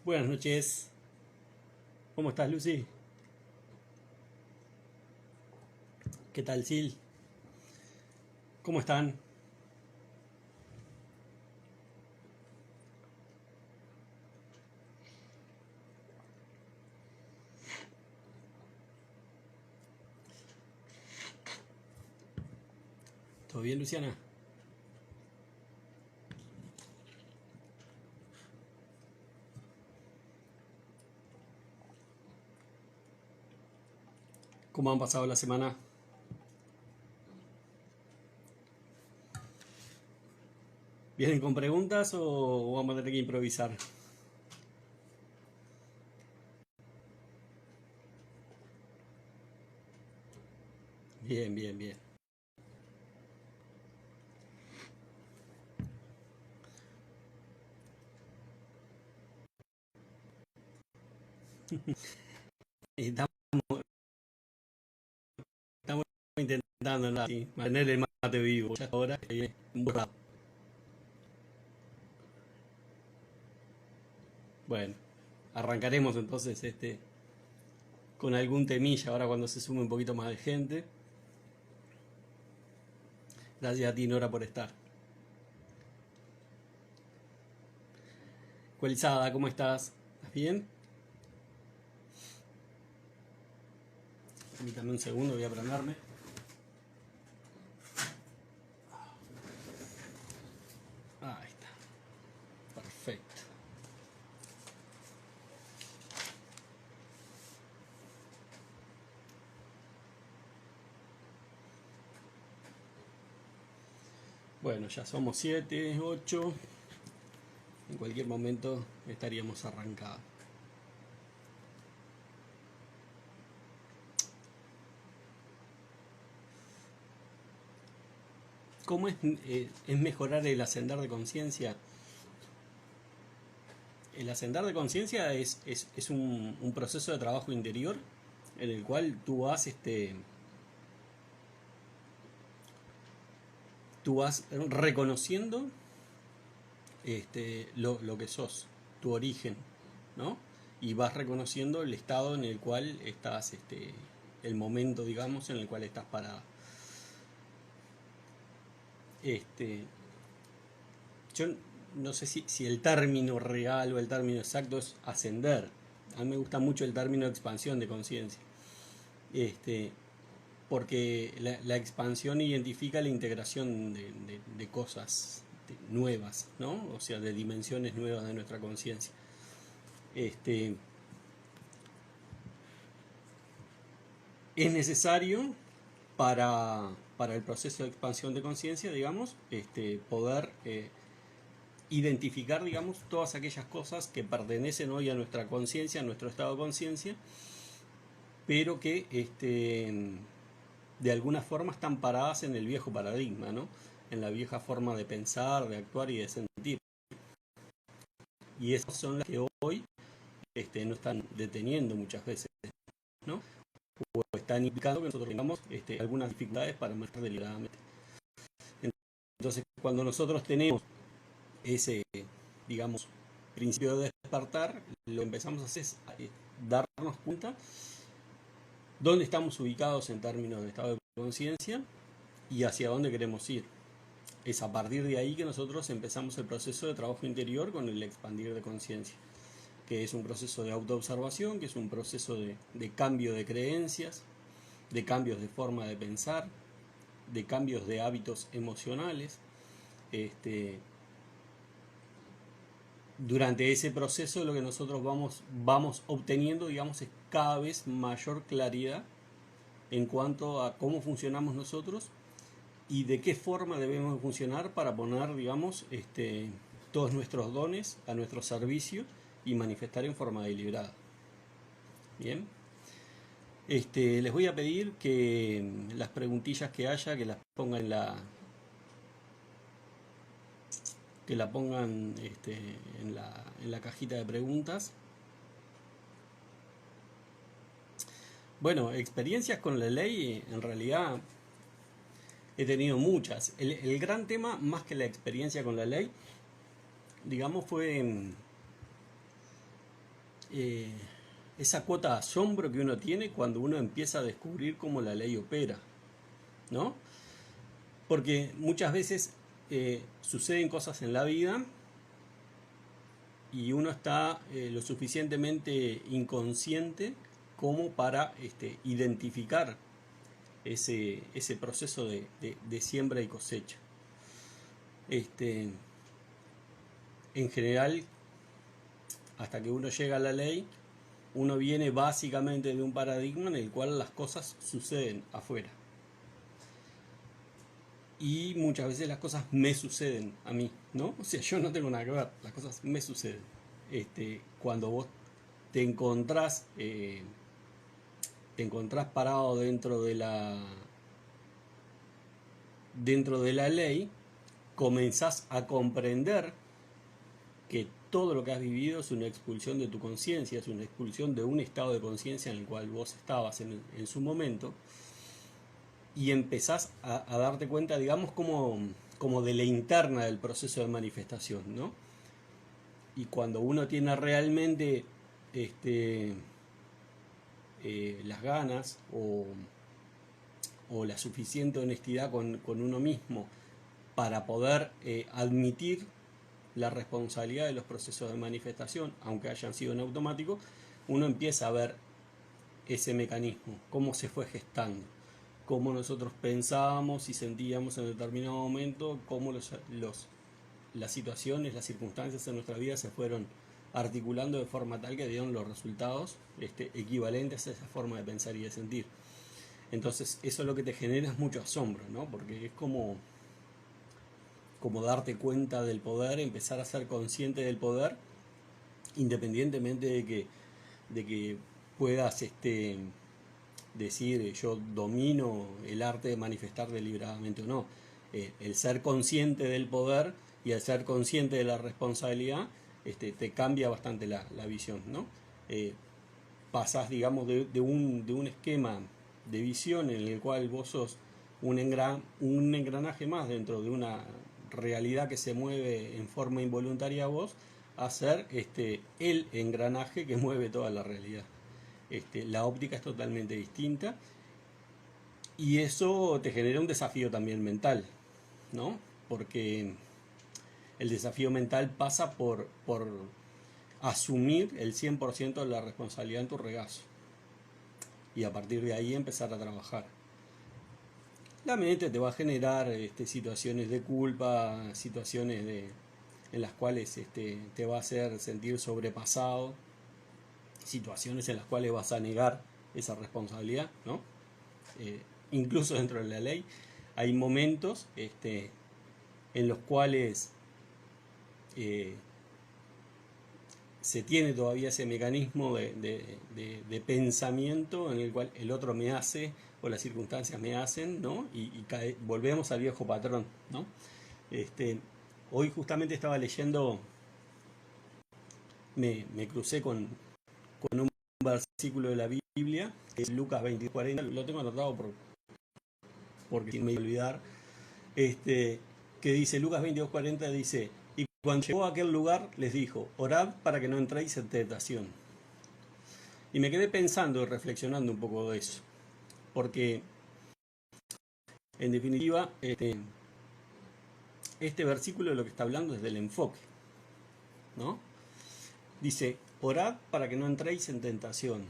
Buenas noches. ¿Cómo estás, Lucy? ¿Qué tal, Sil? ¿Cómo están? ¿Todo bien, Luciana? ¿Cómo han pasado la semana? ¿Vienen con preguntas o vamos a tener que improvisar? Bien, bien, bien. Estamos, estamos intentando, ¿no? Sí, mantener el mate vivo. Ya ahora estoy borrado. Bueno, arrancaremos entonces con algún temilla ahora cuando se sume un poquito más de gente. Gracias a ti, Nora, por estar. Cuelizada, ¿cómo estás? ¿Estás bien? Permítame un segundo, voy a prenderme. Ahí está. Perfecto. Bueno, ya somos 7, 8. En cualquier momento estaríamos arrancados. ¿Cómo es mejorar el ascender de conciencia? El ascender de conciencia es un proceso de trabajo interior en el cual tú vas reconociendo lo que sos, tu origen, ¿no? Y vas reconociendo el estado en el cual estás, el momento, digamos, en el cual estás parado. Yo no sé si el término real o el término exacto es ascender. A mí me gusta mucho el término expansión de conciencia. Este, Porque la expansión identifica la integración de cosas nuevas, ¿no? O sea, de dimensiones nuevas de nuestra conciencia. Este, es necesario para el proceso de expansión de conciencia, digamos, poder identificar, digamos, todas aquellas cosas que pertenecen hoy a nuestra conciencia, a nuestro estado de conciencia, pero que de alguna forma están paradas en el viejo paradigma, ¿no? En la vieja forma de pensar, de actuar y de sentir. Y esas son las que hoy no están deteniendo muchas veces, ¿no? O están implicando que nosotros tengamos algunas dificultades para manejar deliberadamente. Entonces, cuando nosotros tenemos ese, digamos, principio de despertar, lo que empezamos a hacer es darnos cuenta dónde estamos ubicados en términos de estado de conciencia y hacia dónde queremos ir. Es a partir de ahí que nosotros empezamos el proceso de trabajo interior con el expandir de conciencia, que es un proceso de autoobservación, que es un proceso de cambio de creencias, de cambios de forma de pensar, de cambios de hábitos emocionales. Durante ese proceso lo que nosotros vamos obteniendo, digamos, es cada vez mayor claridad en cuanto a cómo funcionamos nosotros y de qué forma debemos funcionar para poner, digamos, todos nuestros dones a nuestro servicio y manifestar en forma deliberada. Bien. Les voy a pedir que las preguntillas que haya, que las pongan en la cajita de preguntas. Bueno, experiencias con la ley, en realidad he tenido muchas. El gran tema, más que la experiencia con la ley, digamos, fue eh, esa cuota de asombro que uno tiene cuando uno empieza a descubrir cómo la ley opera, ¿no? Porque muchas veces suceden cosas en la vida y uno está lo suficientemente inconsciente como para identificar ese proceso de siembra y cosecha. En general, hasta que uno llega a la ley, uno viene básicamente de un paradigma en el cual las cosas suceden afuera. Y muchas veces las cosas me suceden a mí, ¿no? O sea, yo no tengo nada que ver, las cosas me suceden. Cuando vos te encontrás parado dentro de la ley, comenzás a comprender que todo lo que has vivido es una expulsión de tu conciencia, es una expulsión de un estado de conciencia en el cual vos estabas en su momento, y empezás a darte cuenta, digamos, como de la interna del proceso de manifestación, ¿no? Y cuando uno tiene realmente las ganas o la suficiente honestidad con uno mismo para poder admitir la responsabilidad de los procesos de manifestación, aunque hayan sido en automático, uno empieza a ver ese mecanismo, cómo se fue gestando, cómo nosotros pensábamos y sentíamos en determinado momento, cómo las situaciones, las circunstancias en nuestra vida se fueron articulando de forma tal que dieron los resultados equivalentes a esa forma de pensar y de sentir. Entonces eso lo que te genera es mucho asombro, ¿no? Porque es como darte cuenta del poder, empezar a ser consciente del poder, independientemente de que puedas decir yo domino el arte de manifestar deliberadamente o no. El ser consciente del poder y el ser consciente de la responsabilidad te cambia bastante la visión, ¿no? Pasás, digamos, de un esquema de visión en el cual vos sos un engranaje más dentro de una realidad que se mueve en forma involuntaria a vos, a ser el engranaje que mueve toda la realidad. La óptica es totalmente distinta y eso te genera un desafío también mental, ¿no? Porque el desafío mental pasa por asumir el 100% de la responsabilidad en tu regazo y a partir de ahí empezar a trabajar. La mente te va a generar situaciones de culpa, situaciones en las cuales te va a hacer sentir sobrepasado, situaciones en las cuales vas a negar esa responsabilidad, ¿no? Incluso dentro de la ley hay momentos en los cuales se tiene todavía ese mecanismo de pensamiento en el cual el otro me hace o las circunstancias me hacen, ¿no? Y volvemos al viejo patrón, ¿no? Hoy justamente estaba leyendo, me crucé con un versículo de la Biblia, que es Lucas 22:40, lo tengo anotado porque me iba a olvidar, que dice, Lucas 22:40 dice, y cuando llegó a aquel lugar les dijo, orad para que no entréis en tentación. Y me quedé pensando y reflexionando un poco de eso, porque en definitiva este versículo lo que está hablando es del enfoque, ¿no? Dice, orad para que no entréis en tentación.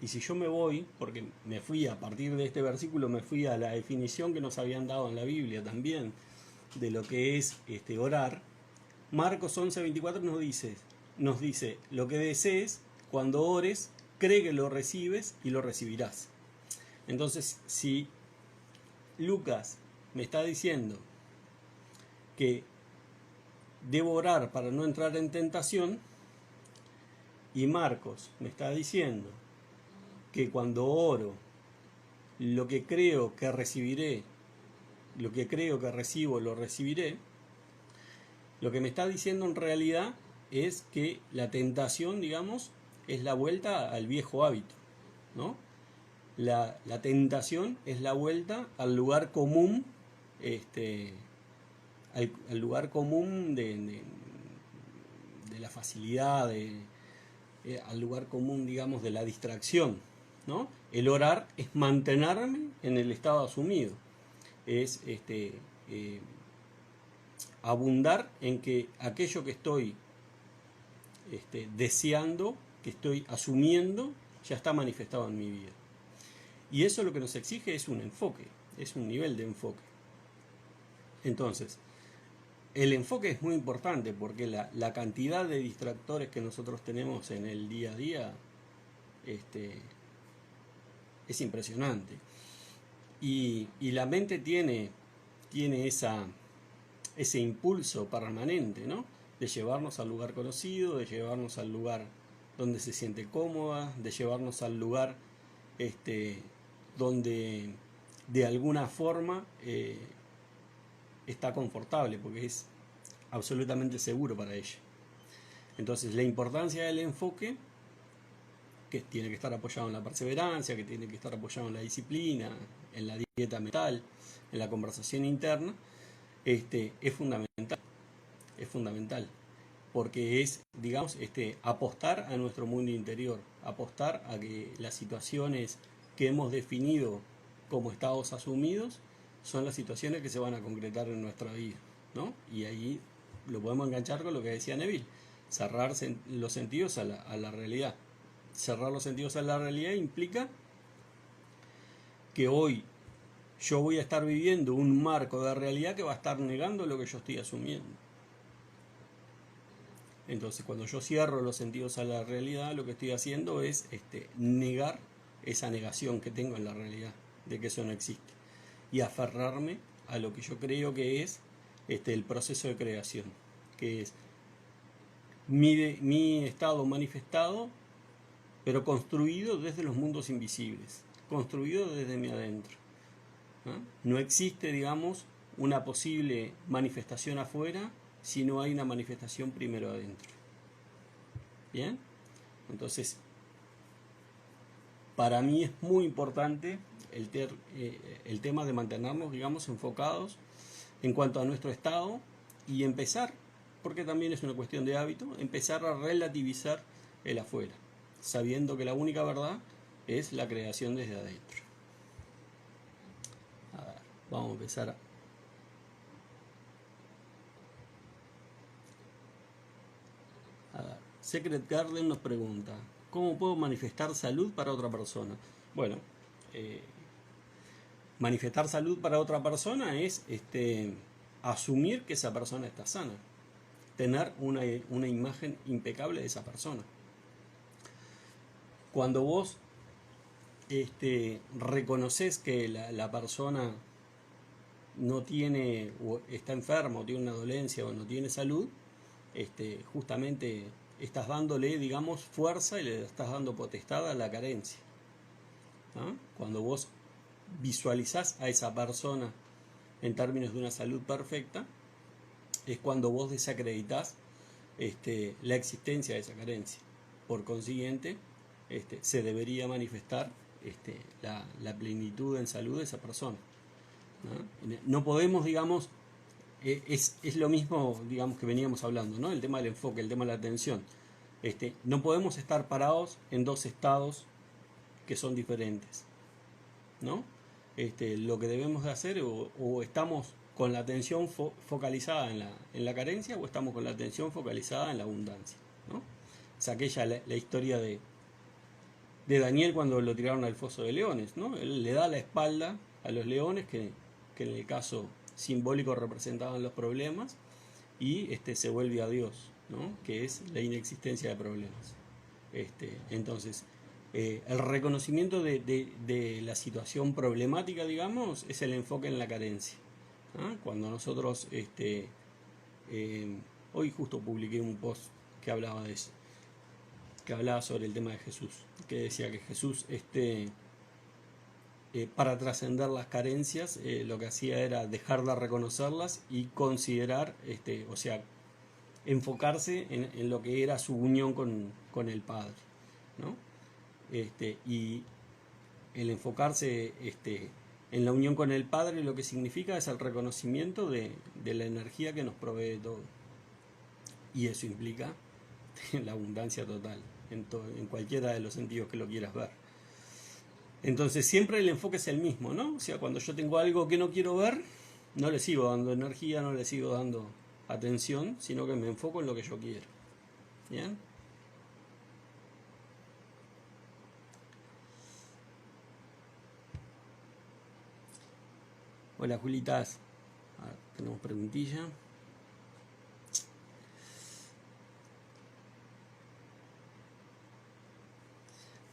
Y si yo me voy, porque me fui a partir de este versículo, me fui a la definición que nos habían dado en la Biblia también de lo que es orar, Marcos 11:24 nos dice, lo que desees cuando ores, cree que lo recibes y lo recibirás. Entonces, si Lucas me está diciendo que debo orar para no entrar en tentación, y Marcos me está diciendo que cuando oro, lo que creo que recibiré, lo que creo que recibo, lo recibiré, lo que me está diciendo en realidad es que la tentación, digamos, es la vuelta al viejo hábito, ¿no? La tentación es la vuelta al lugar común, al lugar común de la facilidad, al lugar común, digamos, de la distracción, ¿no? El orar es mantenerme en el estado asumido, es abundar en que aquello que estoy deseando, que estoy asumiendo, ya está manifestado en mi vida. Y eso lo que nos exige es un enfoque, es un nivel de enfoque. Entonces, el enfoque es muy importante porque la cantidad de distractores que nosotros tenemos en el día a día es impresionante. Y la mente tiene ese impulso permanente, ¿no? De llevarnos al lugar conocido, de llevarnos al lugar donde se siente cómoda, de llevarnos al lugar donde de alguna forma está confortable, porque es absolutamente seguro para ella. Entonces, la importancia del enfoque, que tiene que estar apoyado en la perseverancia, que tiene que estar apoyado en la disciplina, en la dieta mental, en la conversación interna, es fundamental. Es fundamental. Porque es, digamos, apostar a nuestro mundo interior, apostar a que las situaciones que hemos definido como estados asumidos son las situaciones que se van a concretar en nuestra vida, ¿no? Y ahí lo podemos enganchar con lo que decía Neville, cerrar los sentidos a la realidad. Cerrar los sentidos a la realidad implica que hoy yo voy a estar viviendo un marco de realidad que va a estar negando lo que yo estoy asumiendo. Entonces, cuando yo cierro los sentidos a la realidad, lo que estoy haciendo es negar esa negación que tengo en la realidad, de que eso no existe, y aferrarme a lo que yo creo que es el proceso de creación, que es mi estado manifestado, pero construido desde los mundos invisibles, construido desde mi adentro. No existe, digamos, una posible manifestación afuera si no hay una manifestación primero adentro. ¿Bien? Entonces, para mí es muy importante el tema de mantenernos, digamos, enfocados en cuanto a nuestro estado y empezar, porque también es una cuestión de hábito, empezar a relativizar el afuera, sabiendo que la única verdad es la creación desde adentro. A ver, vamos a empezar a... Secret Garden nos pregunta, ¿cómo puedo manifestar salud para otra persona? Bueno, manifestar salud para otra persona es asumir que esa persona está sana, tener una imagen impecable de esa persona. Cuando vos reconoces que la persona no tiene, o está enferma, o tiene una dolencia, o no tiene salud, justamente estás dándole, digamos, fuerza y le estás dando potestad a la carencia. ¿No? Cuando vos visualizás a esa persona en términos de una salud perfecta, es cuando vos desacreditas la existencia de esa carencia. Por consiguiente, se debería manifestar la plenitud en salud de esa persona. No podemos, digamos, es lo mismo, digamos, que veníamos hablando, ¿no? El tema del enfoque, el tema de la atención. No podemos estar parados en dos estados que son diferentes, ¿no? Lo que debemos de hacer, o estamos con la atención focalizada en la carencia, o estamos con la atención focalizada en la abundancia, ¿no? Es aquella la historia de Daniel cuando lo tiraron al foso de leones, ¿no? Él le da la espalda a los leones que en el caso simbólico representaban los problemas, y se vuelve a Dios, ¿no? Que es la inexistencia de problemas. Entonces, el reconocimiento de la situación problemática, digamos, es el enfoque en la carencia. Cuando nosotros, hoy justo publiqué un post que hablaba de eso, que hablaba sobre el tema de Jesús, que decía que Jesús, para trascender las carencias, lo que hacía era dejar de reconocerlas y considerar, o sea, enfocarse en lo que era su unión con el Padre, ¿no? Y el enfocarse en la unión con el Padre, lo que significa es el reconocimiento de la energía que nos provee todo. Y eso implica la abundancia total. en cualquiera de los sentidos que lo quieras ver. Entonces siempre el enfoque es el mismo, ¿no? O sea, cuando yo tengo algo que no quiero ver, no le sigo dando energía, no le sigo dando atención, sino que me enfoco en lo que yo quiero. ¿Bien? Hola Julitas. Tenemos preguntilla.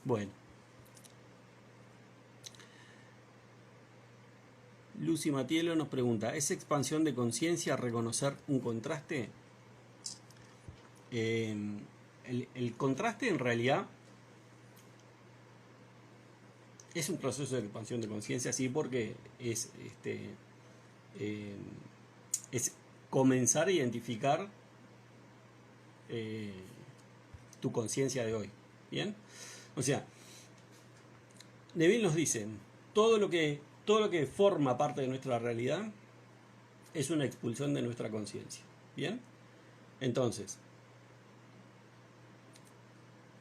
Bueno. Lucy Matielo nos pregunta, ¿es expansión de conciencia reconocer un contraste? El contraste en realidad es un proceso de expansión de conciencia, sí, porque es comenzar a identificar tu conciencia de hoy. ¿Bien? O sea, Neville nos dice, todo lo que forma parte de nuestra realidad es una expulsión de nuestra conciencia. ¿Bien? Entonces,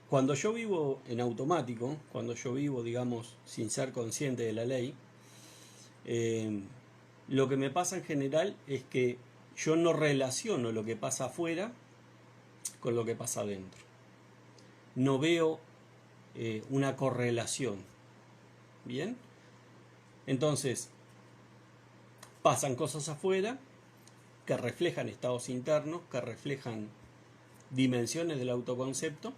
cuando yo vivo en automático, cuando yo vivo, digamos, sin ser consciente de la ley, lo que me pasa en general es que yo no relaciono lo que pasa afuera con lo que pasa adentro. No veo una correlación. ¿Bien? Entonces, pasan cosas afuera que reflejan estados internos, que reflejan dimensiones del autoconcepto,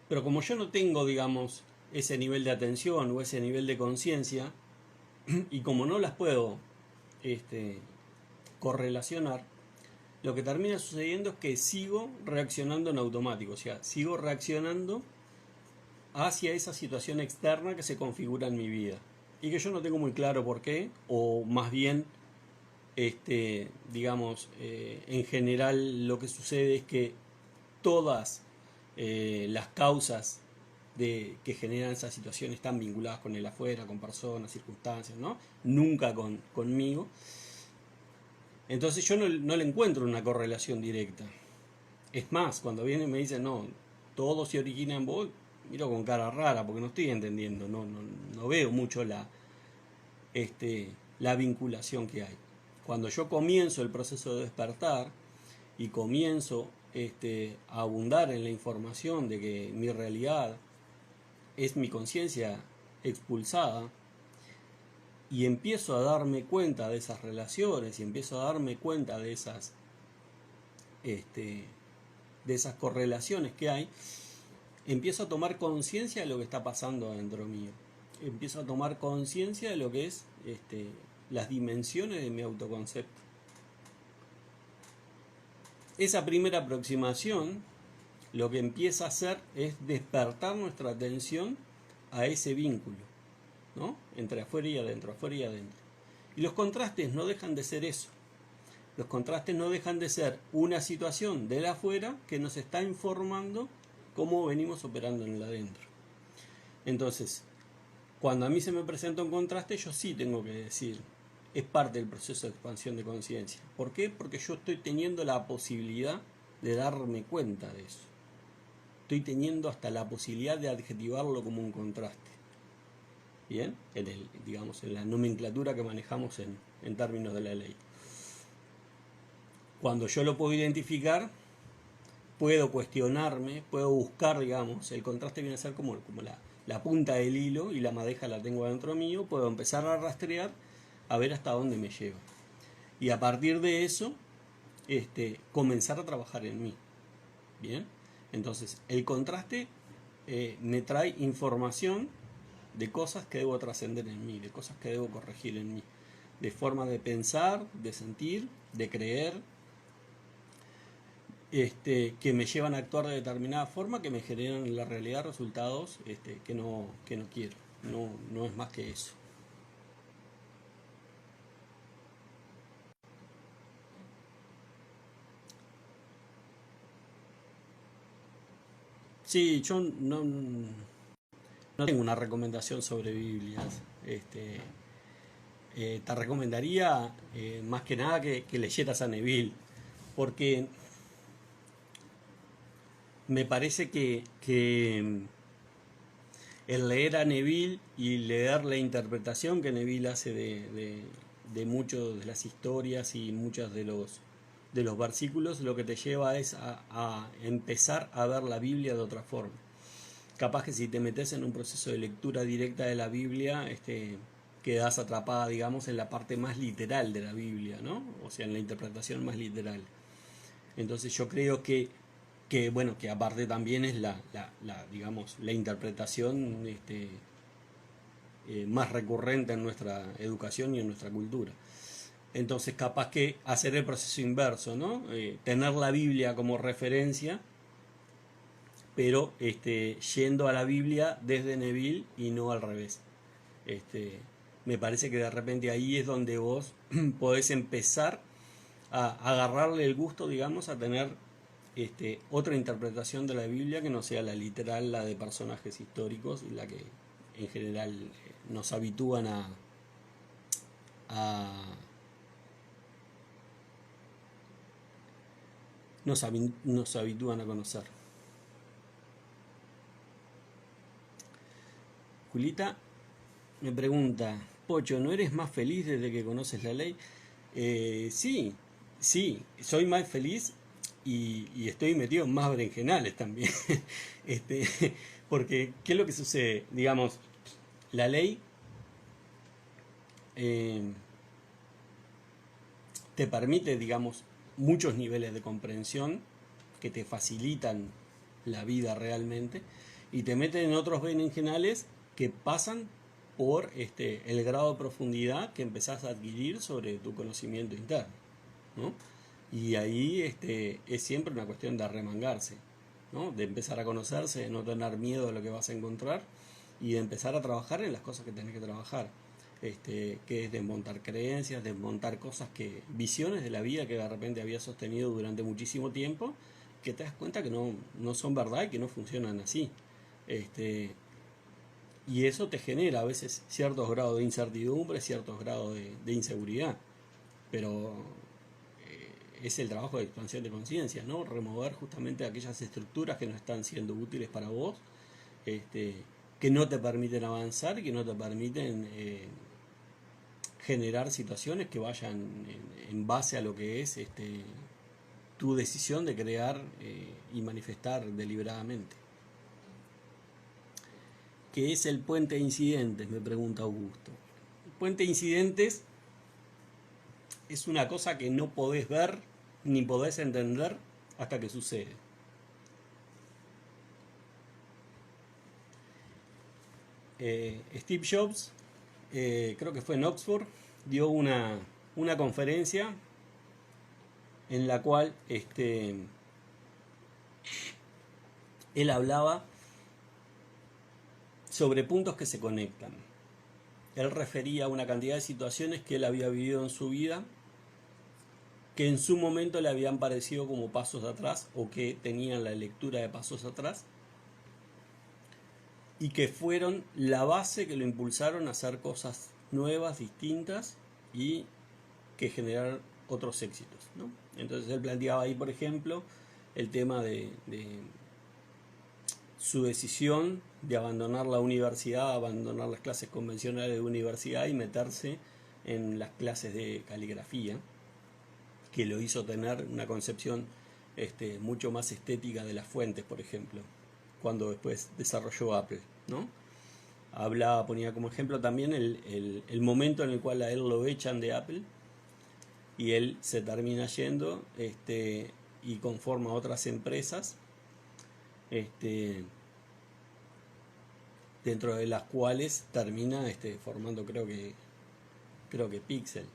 pero como yo no tengo, digamos, ese nivel de atención o ese nivel de conciencia, y como no las puedo correlacionar, lo que termina sucediendo es que sigo reaccionando en automático, o sea, sigo reaccionando hacia esa situación externa que se configura en mi vida y que yo no tengo muy claro por qué, o más bien digamos, en general lo que sucede es que todas las causas que generan esas situaciones están vinculadas con el afuera, con personas, circunstancias, ¿no? Nunca conmigo. Entonces yo no le encuentro una correlación directa. Es más, cuando vienen y me dicen, no, todo se origina en vos, miro con cara rara porque no estoy entendiendo, no veo mucho la vinculación que hay. Cuando yo comienzo el proceso de despertar y comienzo a abundar en la información de que mi realidad es mi conciencia expulsada, y empiezo a darme cuenta de esas relaciones y empiezo a darme cuenta de esas correlaciones que hay, empiezo a tomar conciencia de lo que está pasando adentro mío. Empiezo a tomar conciencia de lo que es las dimensiones de mi autoconcepto. Esa primera aproximación lo que empieza a hacer es despertar nuestra atención a ese vínculo, ¿no? Entre afuera y adentro, afuera y adentro. Y los contrastes no dejan de ser eso. Los contrastes no dejan de ser una situación del afuera que nos está informando cómo venimos operando en el adentro. Entonces, cuando a mí se me presenta un contraste, yo sí tengo que decir, es parte del proceso de expansión de conciencia. ¿Por qué? Porque yo estoy teniendo la posibilidad de darme cuenta de eso. Estoy teniendo hasta la posibilidad de adjetivarlo como un contraste. ¿Bien? En la nomenclatura que manejamos en términos de la ley. Cuando yo lo puedo identificar, puedo cuestionarme, puedo buscar, digamos, el contraste viene a ser como la punta del hilo y la madeja la tengo dentro mío, puedo empezar a rastrear a ver hasta dónde me lleva. Y a partir de eso, comenzar a trabajar en mí. ¿Bien? Entonces, el contraste me trae información de cosas que debo trascender en mí, de cosas que debo corregir en mí, de forma de pensar, de sentir, de creer, que me llevan a actuar de determinada forma, que me generan en la realidad resultados que no quiero. No es más que eso. Sí, yo no tengo una recomendación sobre Biblias. Te recomendaría más que nada que leyeras a Neville, porque me parece que el leer a Neville y leer la interpretación que Neville hace de muchas de las historias y muchos de los versículos, lo que te lleva es a empezar a ver la Biblia de otra forma. Capaz que si te metes en un proceso de lectura directa de la Biblia, quedas atrapada, digamos, en la parte más literal de la Biblia, ¿no? O sea, en la interpretación más literal. Entonces yo creo bueno, que aparte también es digamos, la interpretación más recurrente en nuestra educación y en nuestra cultura. Entonces capaz que hacer el proceso inverso, ¿no? Tener la Biblia como referencia, pero yendo a la Biblia desde Neville y no al revés. Me parece que de repente ahí es donde vos podés empezar a agarrarle el gusto, digamos, a tener otra interpretación de la Biblia que no sea la literal, la de personajes históricos y la que en general nos habitúan a nos habitúan a conocer. Julita me pregunta, Pocho, ¿no eres más feliz desde que conoces la ley? Sí, sí, soy más feliz y estoy metido en más berenjenales también. este, porque, ¿qué es lo que sucede? Digamos, la ley eh, te permite, digamos, muchos niveles de comprensión que te facilitan la vida realmente y te meten en otros berenjenales que pasan por el grado de profundidad que empezás a adquirir sobre tu conocimiento interno, ¿no? Y ahí es siempre una cuestión de arremangarse, ¿no? De empezar a conocerse, de no tener miedo de lo que vas a encontrar y de empezar a trabajar en las cosas que tenés que trabajar. Que es desmontar creencias, desmontar cosas visiones de la vida que de repente había sostenido durante muchísimo tiempo, que te das cuenta que no son verdad y que no funcionan así. Y eso te genera a veces ciertos grados de incertidumbre, ciertos grados de inseguridad. Pero es el trabajo de expansión de conciencia, ¿no? Remover justamente aquellas estructuras que no están siendo útiles para vos, que no te permiten avanzar y que no te permiten generar situaciones que vayan en base a lo que es tu decisión de crear y manifestar deliberadamente. ¿Qué es el puente de incidentes?, me pregunta Augusto. El puente de incidentes es una cosa que no podés ver ni podés entender hasta que sucede. Steve Jobs, creo que fue en Oxford, dio una conferencia en la cual él hablaba sobre puntos que se conectan. Él refería a una cantidad de situaciones que él había vivido en su vida que en su momento le habían parecido como pasos atrás o que tenían la lectura de pasos atrás y que fueron la base que lo impulsaron a hacer cosas nuevas, distintas y que generaron otros éxitos, ¿no? Entonces él planteaba ahí, por ejemplo, el tema de su decisión de abandonar la universidad, abandonar las clases convencionales de universidad y meterse en las clases de caligrafía, que lo hizo tener una concepción mucho más estética de las fuentes, por ejemplo, cuando después desarrolló Apple, ¿no? Ponía como ejemplo también el momento en el cual a él lo echan de Apple y él se termina yendo y conforma otras empresas dentro de las cuales termina formando creo que Pixel.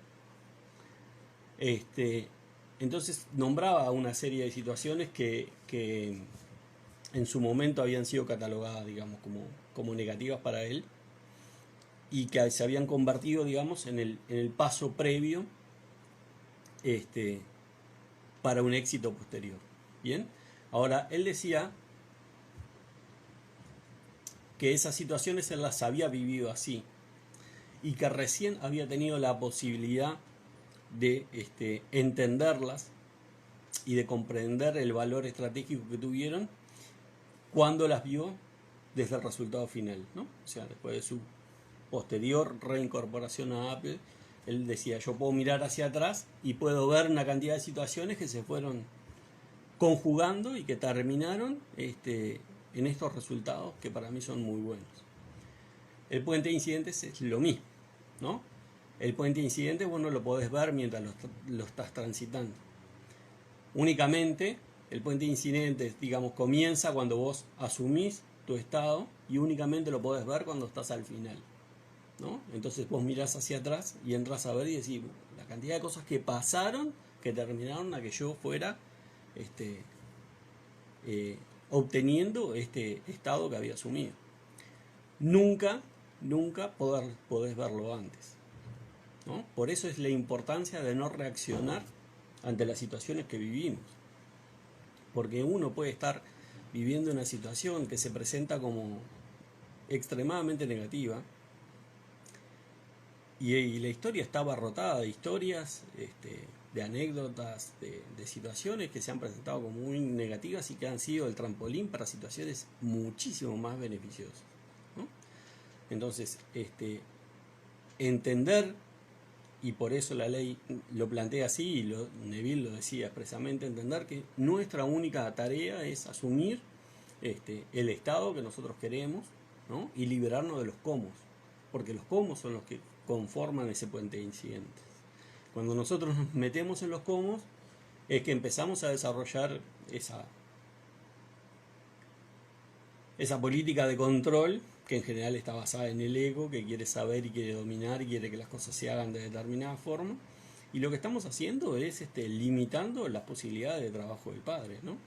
Entonces nombraba una serie de situaciones que en su momento habían sido catalogadas, digamos, como negativas para él y que se habían convertido, digamos, en el paso previo para un éxito posterior. Bien, ahora él decía que esas situaciones él las había vivido así y que recién había tenido la posibilidad de entenderlas y de comprender el valor estratégico que tuvieron cuando las vio desde el resultado final, ¿no? O sea, después de su posterior reincorporación a Apple, él decía, yo puedo mirar hacia atrás y puedo ver una cantidad de situaciones que se fueron conjugando y que terminaron en estos resultados que para mí son muy buenos. El puente de incidentes es lo mismo, ¿no? El puente de incidentes vos no lo podés ver mientras lo estás transitando. Únicamente el puente de incidentes, digamos, comienza cuando vos asumís tu estado y únicamente lo podés ver cuando estás al final, ¿no? Entonces vos mirás hacia atrás y entras a ver y decís la cantidad de cosas que pasaron que terminaron a que yo fuera obteniendo este estado que había asumido. Nunca podés verlo antes, ¿no? Por eso es la importancia de no reaccionar ante las situaciones que vivimos. Porque uno puede estar viviendo una situación que se presenta como extremadamente negativa y la historia está abarrotada de historias, de anécdotas, de situaciones que se han presentado como muy negativas y que han sido el trampolín para situaciones muchísimo más beneficiosas, ¿no? Entonces, entender, y por eso la ley lo plantea así, y Neville lo decía expresamente, entender que nuestra única tarea es asumir el estado que nosotros queremos, ¿no? Y liberarnos de los cómo, porque los cómo son los que conforman ese puente de incidentes. Cuando nosotros nos metemos en los cómo, es que empezamos a desarrollar esa política de control que en general está basada en el ego, que quiere saber y quiere dominar y quiere que las cosas se hagan de determinada forma. Y lo que estamos haciendo es limitando las posibilidades de trabajo del padre, ¿no?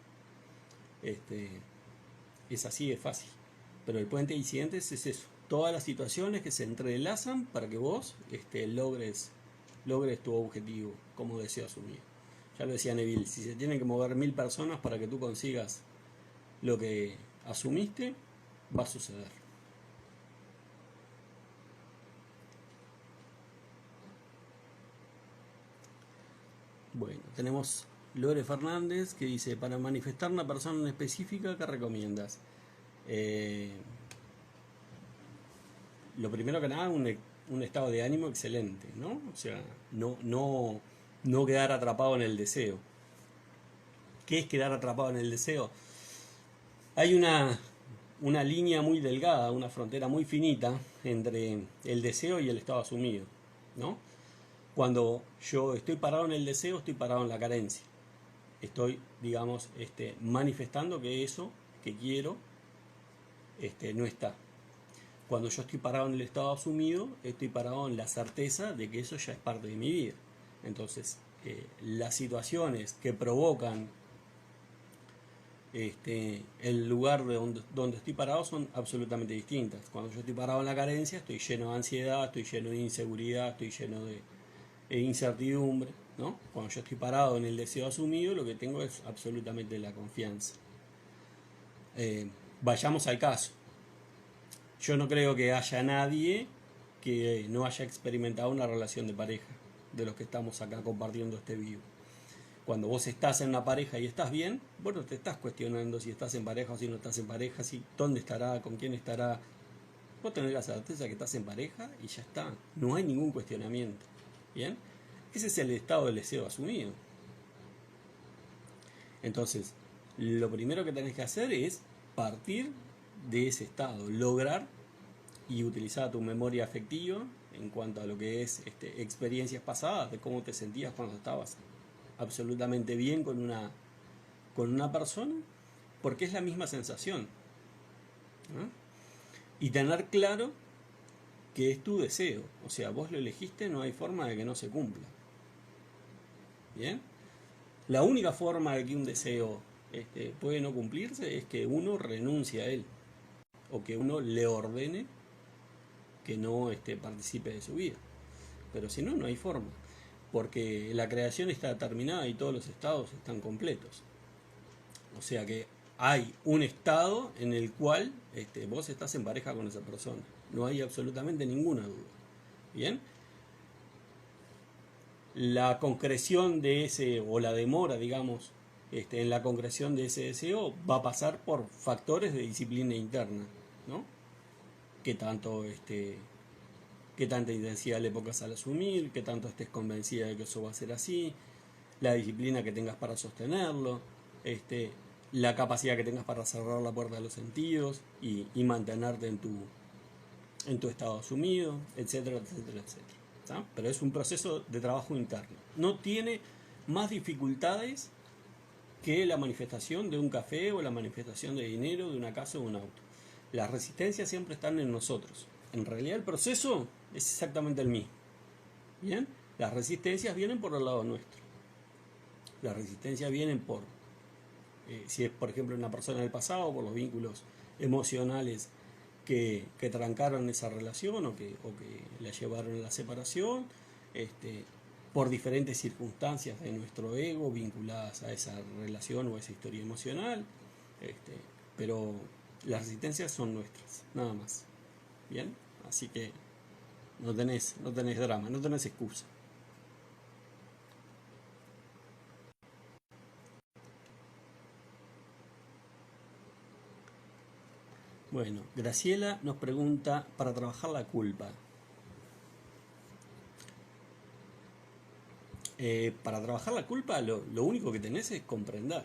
Es así de fácil. Pero el puente de incidentes es eso. Todas las situaciones que se entrelazan para que vos logres tu objetivo como deseo asumir. Ya lo decía Neville, si se tienen que mover 1000 personas para que tú consigas lo que asumiste, va a suceder. Bueno, tenemos Lore Fernández que dice, para manifestar una persona específica, ¿qué recomiendas? Lo primero que nada, un estado de ánimo excelente, ¿no? O sea, no quedar atrapado en el deseo. ¿Qué es quedar atrapado en el deseo? Hay una línea muy delgada, una frontera muy finita entre el deseo y el estado asumido, ¿no? Cuando yo estoy parado en el deseo, estoy parado en la carencia. Estoy, digamos, manifestando que eso que quiero no está. Cuando yo estoy parado en el estado asumido, estoy parado en la certeza de que eso ya es parte de mi vida. Entonces, las situaciones que provocan el lugar donde estoy parado son absolutamente distintas. Cuando yo estoy parado en la carencia, estoy lleno de ansiedad, estoy lleno de inseguridad, estoy lleno de incertidumbre, ¿no? Cuando yo estoy parado en el deseo asumido, lo que tengo es absolutamente la confianza. Vayamos al caso. Yo no creo que haya nadie que no haya experimentado una relación de pareja, de los que estamos acá compartiendo este video. Cuando vos estás en una pareja y estás bien, bueno, te estás cuestionando si estás en pareja o si no estás en pareja, si dónde estará, con quién estará. Vos tenés la certeza que estás en pareja y ya está. No hay ningún cuestionamiento. ¿Bien? Ese es el estado del deseo asumido. Entonces, lo primero que tenés que hacer es partir de ese estado, lograr y utilizar tu memoria afectiva en cuanto a lo que es experiencias pasadas, de cómo te sentías cuando estabas absolutamente bien con una persona, porque es la misma sensación, ¿no? Y tener claro que es tu deseo, o sea, vos lo elegiste, no hay forma de que no se cumpla. ¿Bien? La única forma de que un deseo puede no cumplirse es que uno renuncie a él, o que uno le ordene que no participe de su vida. Pero si no, no hay forma, porque la creación está terminada y todos los estados están completos. O sea que hay un estado en el cual vos estás en pareja con esa persona. No hay absolutamente ninguna duda. ¿Bien? La concreción de ese, o la demora, digamos, en la concreción de ese deseo va a pasar por factores de disciplina interna, ¿no? Qué tanto, qué tanta intensidad le pongas al asumir, qué tanto estés convencida de que eso va a ser así, la disciplina que tengas para sostenerlo, la capacidad que tengas para cerrar la puerta de los sentidos y mantenerte en tu estado asumido, etcétera, etcétera, etcétera. ¿Tá? Pero es un proceso de trabajo interno. No tiene más dificultades que la manifestación de un café o la manifestación de dinero, de una casa o de un auto. Las resistencias siempre están en nosotros. En realidad el proceso es exactamente el mismo. ¿Bien? Las resistencias vienen por el lado nuestro. Las resistencias vienen por, si es por ejemplo una persona del pasado, por los vínculos emocionales que trancaron esa relación o que la llevaron a la separación, por diferentes circunstancias de nuestro ego vinculadas a esa relación o a esa historia emocional, pero las resistencias son nuestras, nada más. Bien, así que no tenés drama, no tenés excusa. Bueno, Graciela nos pregunta, para trabajar la culpa. Para trabajar la culpa lo único que tenés es comprender.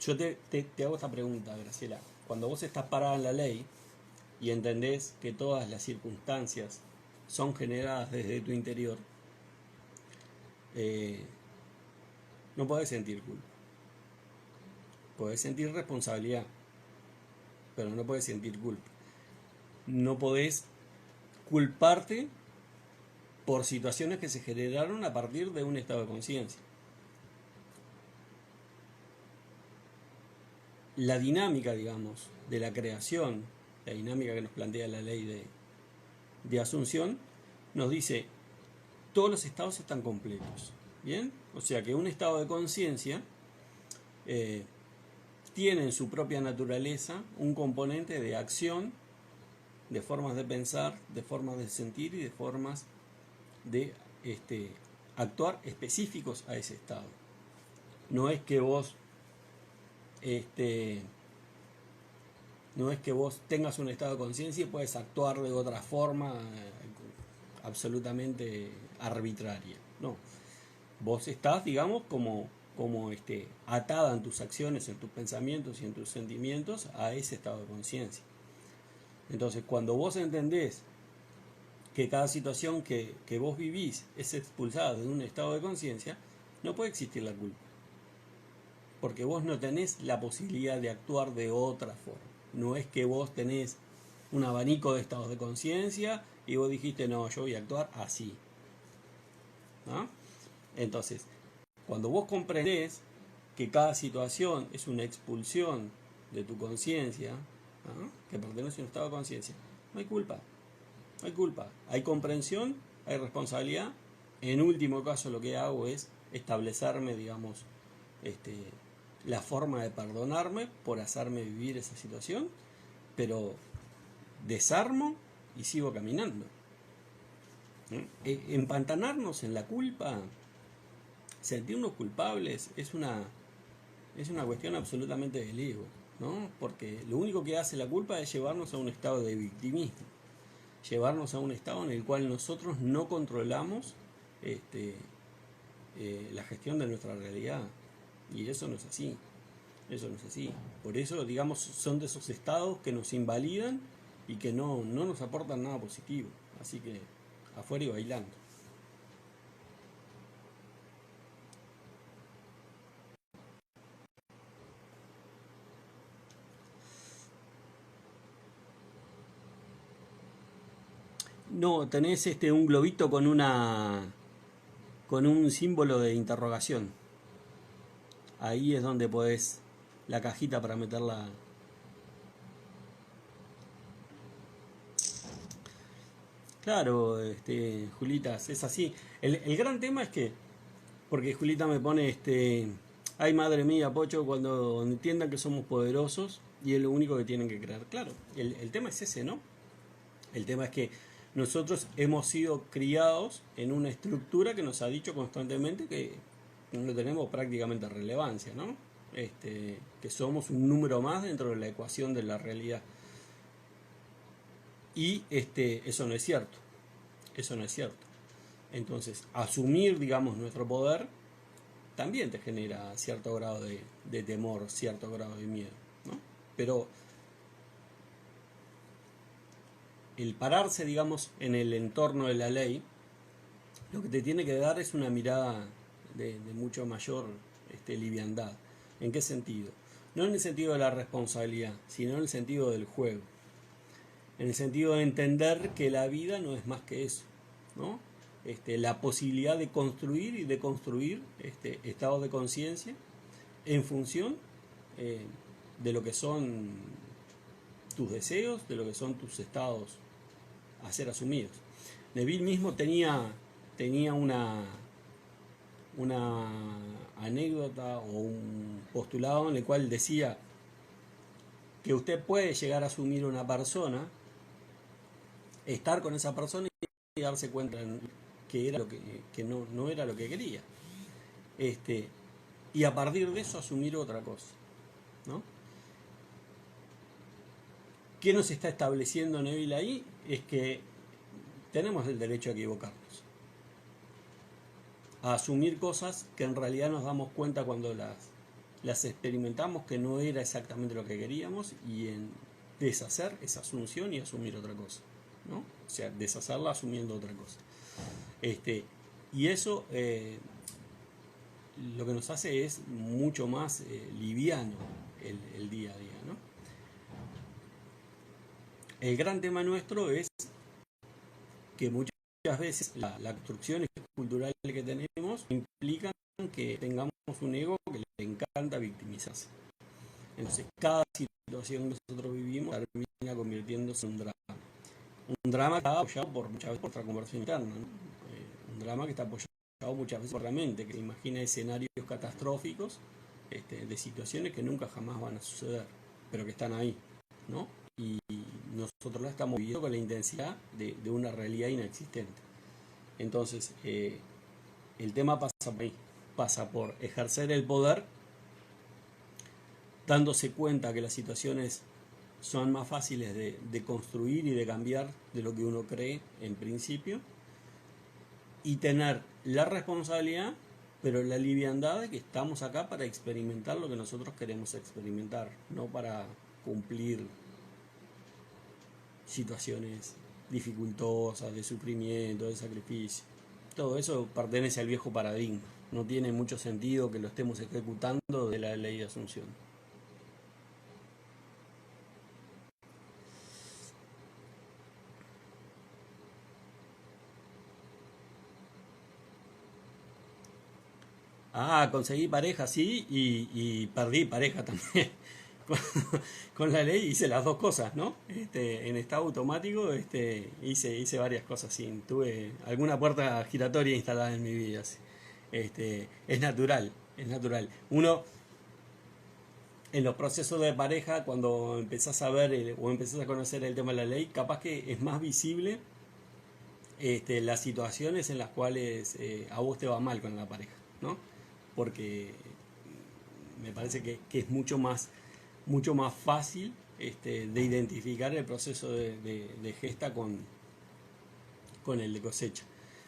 Yo te hago esta pregunta, Graciela. Cuando vos estás parada en la ley y entendés que todas las circunstancias son generadas desde tu interior, no podés sentir culpa. Podés sentir responsabilidad, pero no podés sentir culpa. No podés culparte por situaciones que se generaron a partir de un estado de conciencia. La dinámica, digamos, de la creación, la dinámica que nos plantea la ley de Asunción, nos dice, todos los estados están completos. ¿Bien? O sea que un estado de conciencia tiene en su propia naturaleza un componente de acción, de formas de pensar, de formas de sentir y de formas de actuar específicos a ese estado. No es que vos tengas un estado de conciencia y puedes actuar de otra forma absolutamente arbitraria. No. Vos estás, digamos, como atada en tus acciones, en tus pensamientos y en tus sentimientos a ese estado de conciencia. Entonces, cuando vos entendés que cada situación que vos vivís es expulsada de un estado de conciencia, no puede existir la culpa. Porque vos no tenés la posibilidad de actuar de otra forma. No es que vos tenés un abanico de estados de conciencia y vos dijiste, no, yo voy a actuar así. ¿No? Entonces, cuando vos comprendés que cada situación es una expulsión de tu conciencia, ¿no? Que pertenece a un estado de conciencia, no hay culpa. No hay culpa. Hay comprensión, hay responsabilidad. En último caso lo que hago es establecerme, digamos, la forma de perdonarme por hacerme vivir esa situación, pero desarmo y sigo caminando. Empantanarnos en la culpa, sentirnos culpables, es una cuestión absolutamente del ego, ¿no? Porque lo único que hace la culpa es llevarnos a un estado de victimismo, llevarnos a un estado en el cual nosotros no controlamos la gestión de nuestra realidad. Y eso no es así. Eso no es así. Por eso, digamos, son de esos estados que nos invalidan y que no nos aportan nada positivo. Así que, afuera y bailando. No, tenés un globito con un símbolo de interrogación. Ahí es donde podés la cajita para meterla. Claro, Julita, es así. El gran tema es que, porque Julita me pone, ay madre mía, Pocho, cuando entiendan que somos poderosos y es lo único que tienen que creer. Claro, el tema es ese, ¿no? El tema es que nosotros hemos sido criados en una estructura que nos ha dicho constantemente no tenemos prácticamente relevancia, ¿no? Que somos un número más dentro de la ecuación de la realidad. Y eso no es cierto. Eso no es cierto. Entonces, asumir, digamos, nuestro poder también te genera cierto grado de temor, cierto grado de miedo, ¿no? Pero el pararse, digamos, en el entorno de la ley, lo que te tiene que dar es una mirada de mucho mayor liviandad. ¿En qué sentido? No en el sentido de la responsabilidad, sino en el sentido del juego. En el sentido de entender que la vida no es más que eso, ¿no? La posibilidad de construir y de construir estados de conciencia en función de lo que son tus deseos, de lo que son tus estados a ser asumidos. Neville mismo tenía una anécdota o un postulado en el cual decía que usted puede llegar a asumir una persona, estar con esa persona y darse cuenta que era que no era lo que quería. Y a partir de eso asumir otra cosa, ¿no? ¿Qué nos está estableciendo Neville ahí? Es que tenemos el derecho a equivocarnos, a asumir cosas que en realidad nos damos cuenta cuando las experimentamos que no era exactamente lo que queríamos, y en deshacer esa asunción y asumir otra cosa, ¿no? O sea, deshacerla asumiendo otra cosa. Y eso lo que nos hace es mucho más liviano el día a día, ¿no? El gran tema nuestro es que muchas veces la construcción cultural que tenemos implican que tengamos un ego que le encanta victimizarse. Entonces, cada situación que nosotros vivimos termina convirtiéndose en un drama. Un drama que está apoyado muchas veces por nuestra conversión interna, ¿no? Un drama que está apoyado muchas veces por la mente, que imagina escenarios catastróficos de situaciones que nunca jamás van a suceder, pero que están ahí, ¿no? Y nosotros la estamos viviendo con la intensidad de una realidad inexistente. Entonces, el tema pasa por ahí, pasa por ejercer el poder, dándose cuenta que las situaciones son más fáciles de construir y de cambiar de lo que uno cree en principio, y tener la responsabilidad, pero la liviandad de que estamos acá para experimentar lo que nosotros queremos experimentar, no para cumplir situaciones dificultosas, de sufrimiento, de sacrificio. Todo eso pertenece al viejo paradigma. No tiene mucho sentido que lo estemos ejecutando de la ley de Asunción. Conseguí pareja, sí, y perdí pareja también. Con la ley hice las dos cosas, ¿no? En estado automático hice varias cosas, sí. Tuve alguna puerta giratoria instalada en mi vida, sí. Es natural, es natural. Uno, en los procesos de pareja, cuando empezás a ver o empezás a conocer el tema de la ley, capaz que es más visible las situaciones en las cuales a vos te va mal con la pareja, ¿no? Porque me parece que es mucho más fácil de identificar el proceso de gesta con el de cosecha,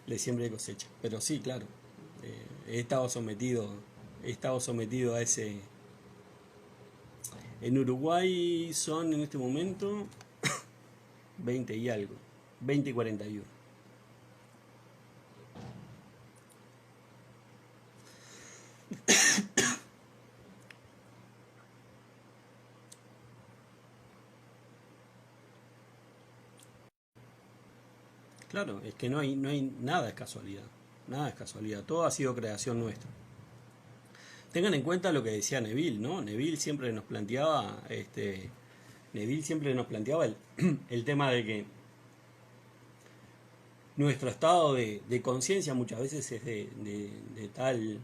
de siembra y cosecha. Pero sí, claro, he estado sometido a ese. En Uruguay son en este momento 20 y algo, 20 y 41. Claro, es que no hay nada es casualidad, nada es casualidad, todo ha sido creación nuestra. Tengan en cuenta lo que decía Neville, ¿no? Neville siempre nos planteaba el tema de que nuestro estado de conciencia muchas veces es de tal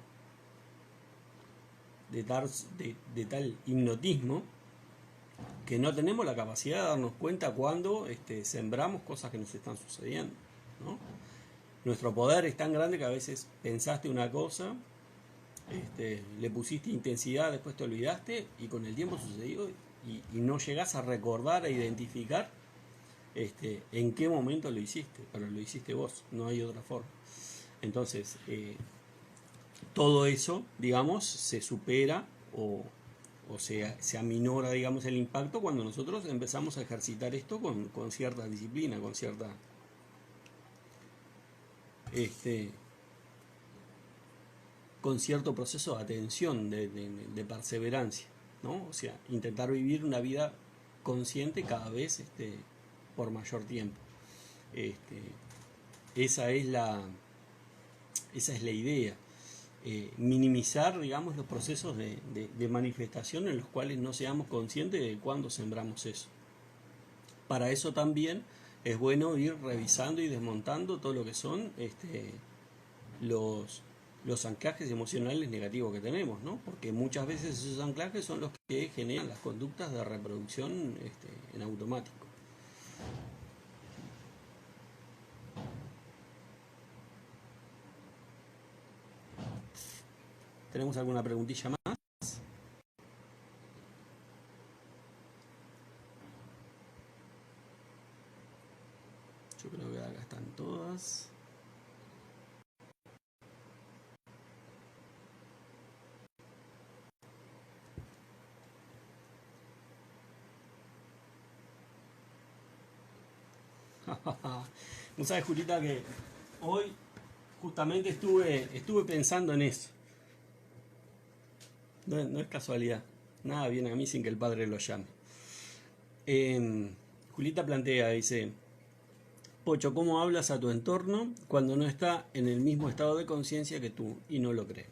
hipnotismo que no tenemos la capacidad de darnos cuenta cuando sembramos cosas que nos están sucediendo, ¿no? Nuestro poder es tan grande que a veces pensaste una cosa le pusiste intensidad, después te olvidaste y con el tiempo sucedió y no llegás a recordar, a identificar en qué momento lo hiciste, pero lo hiciste vos, no hay otra forma. Entonces, todo eso, digamos, se supera o se aminora, digamos, el impacto cuando nosotros empezamos a ejercitar esto con cierta disciplina, este, con cierto proceso de atención, de perseverancia, ¿no? O sea, intentar vivir una vida consciente cada vez por mayor tiempo. Este, esa es la idea. Minimizar, digamos, los procesos de manifestación en los cuales no seamos conscientes de cuándo sembramos eso. Para eso también es bueno ir revisando y desmontando todo lo que son los anclajes emocionales negativos que tenemos, ¿no? Porque muchas veces esos anclajes son los que generan las conductas de reproducción en automático. ¿Tenemos alguna preguntilla más? Yo creo que acá están todas. No sabes, Julita, que hoy justamente estuve pensando en eso. No es casualidad. Nada viene a mí sin que el padre lo llame. Julita plantea, dice, Pocho, ¿cómo hablas a tu entorno cuando no está en el mismo estado de conciencia que tú y no lo cree?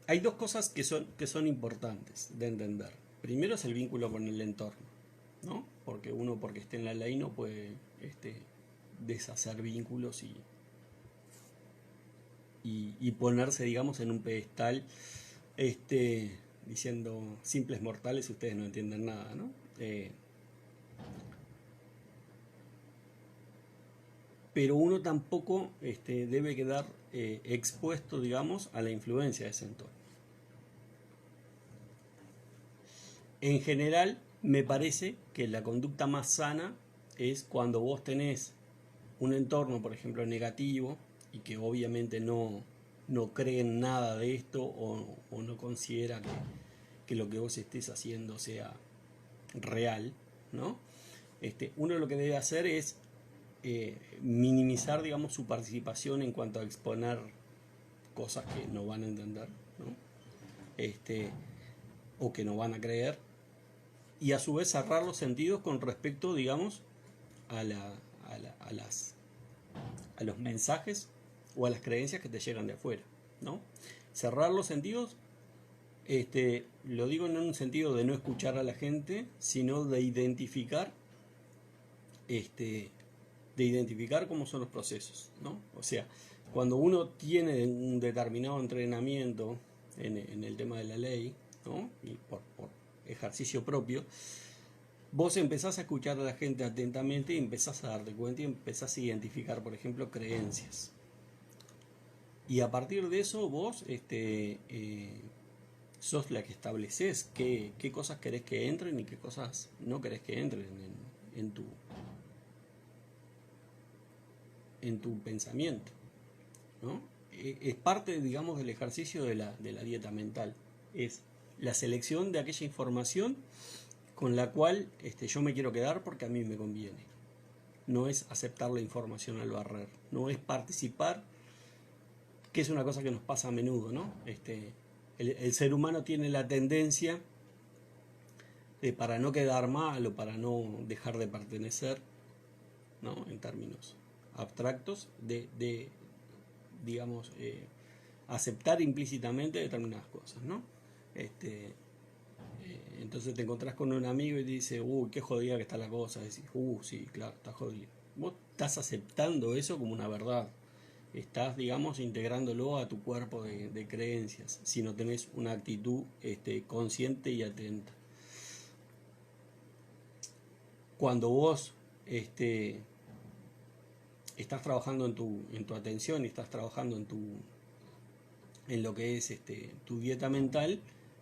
Hay dos cosas que son importantes de entender. Primero es el vínculo con el entorno, ¿no? Porque uno, porque esté en la ley, no puede deshacer vínculos y ponerse, digamos, en un pedestal diciendo simples mortales, ustedes no entienden nada, ¿no? Pero uno tampoco debe quedar expuesto, digamos, a la influencia de ese entorno. En general, me parece que la conducta más sana es cuando vos tenés un entorno, por ejemplo, negativo, y que obviamente no cree en nada de esto o no considera que lo que vos estés haciendo sea real, ¿no? Uno lo que debe hacer es minimizar, digamos, su participación en cuanto a exponer cosas que no van a entender, ¿no? O que no van a creer, y a su vez cerrar los sentidos con respecto, digamos, a los mensajes o a las creencias que te llegan de afuera, ¿no? Cerrar los sentidos, lo digo en un sentido de no escuchar a la gente, sino de identificar cómo son los procesos, ¿no? O sea, cuando uno tiene un determinado entrenamiento en el tema de la ley, ¿no? Y por ejercicio propio, vos empezás a escuchar a la gente atentamente y empezás a darte cuenta y empezás a identificar, por ejemplo, creencias. Y a partir de eso vos sos la que estableces qué cosas querés que entren y qué cosas no querés que entren en tu pensamiento, ¿no? Es parte, digamos, del ejercicio de la dieta mental. Es la selección de aquella información con la cual yo me quiero quedar porque a mí me conviene. No es aceptar la información al barrer, no es participar, que es una cosa que nos pasa a menudo, ¿no? El ser humano tiene la tendencia para no quedar mal o para no dejar de pertenecer, ¿no? En términos abstractos, digamos, aceptar implícitamente determinadas cosas, ¿no? Entonces te encontrás con un amigo y te dice, qué jodida que está la cosa. Y decís, sí, claro, está jodida. Vos estás aceptando eso como una verdad. Estás, digamos, integrándolo a tu cuerpo de creencias, si no tenés una actitud consciente y atenta. cuando vos estás trabajando en tu atención y estás trabajando en lo que es tu dieta mental,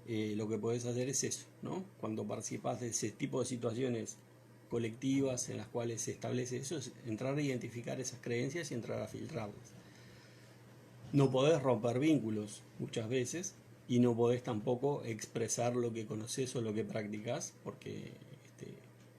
lo que podés hacer es eso, ¿no? Cuando participas de ese tipo de situaciones colectivas en las cuales se establece eso, es entrar a identificar esas creencias y entrar a filtrarlas. No podés romper vínculos muchas veces y no podés tampoco expresar lo que conoces o lo que practicás, porque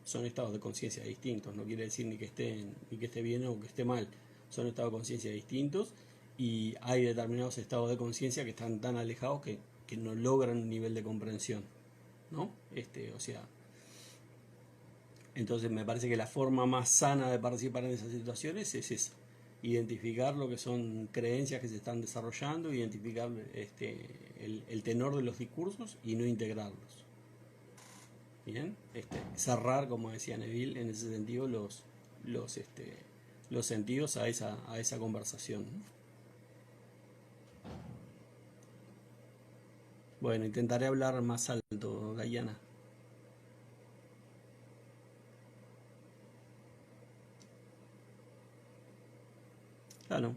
son estados de conciencia distintos. No quiere decir ni que esté bien o que esté mal. Son estados de conciencia distintos y hay determinados estados de conciencia que están tan alejados que no logran un nivel de comprensión, ¿no? O sea, entonces me parece que la forma más sana de participar en esas situaciones es esa: identificar lo que son creencias que se están desarrollando, identificar el tenor de los discursos y no integrarlos. Bien, cerrar, como decía Neville, en ese sentido los sentidos a esa conversación. Bueno, intentaré hablar más alto, Diana. Claro.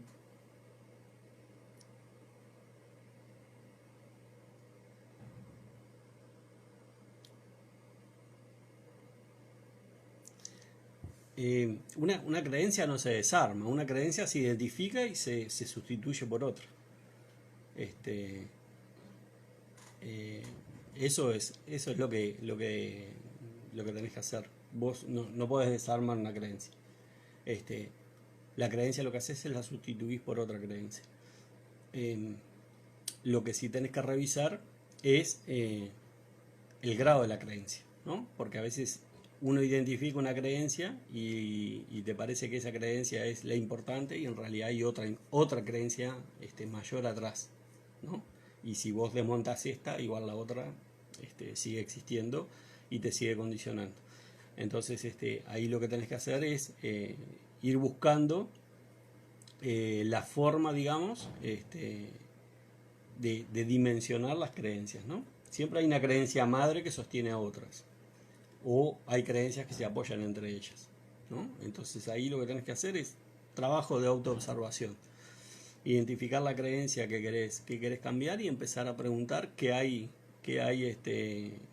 Una creencia no se desarma, una creencia se identifica y se sustituye por otra. Eso es lo que tenés que hacer. Vos no podés desarmar una creencia. La creencia lo que haces es la sustituís por otra creencia. Lo que sí tenés que revisar es el grado de la creencia, ¿no? Porque a veces uno identifica una creencia y te parece que esa creencia es la importante y en realidad hay otra creencia mayor atrás, ¿no? Y si vos desmontás esta, igual la otra sigue existiendo y te sigue condicionando. Entonces ahí lo que tenés que hacer es ir buscando la forma, digamos, de dimensionar las creencias, ¿no? Siempre hay una creencia madre que sostiene a otras, o hay creencias que se apoyan entre ellas, ¿no? Entonces ahí lo que tenés que hacer es trabajo de autoobservación, identificar la creencia que querés cambiar y empezar a preguntar qué hay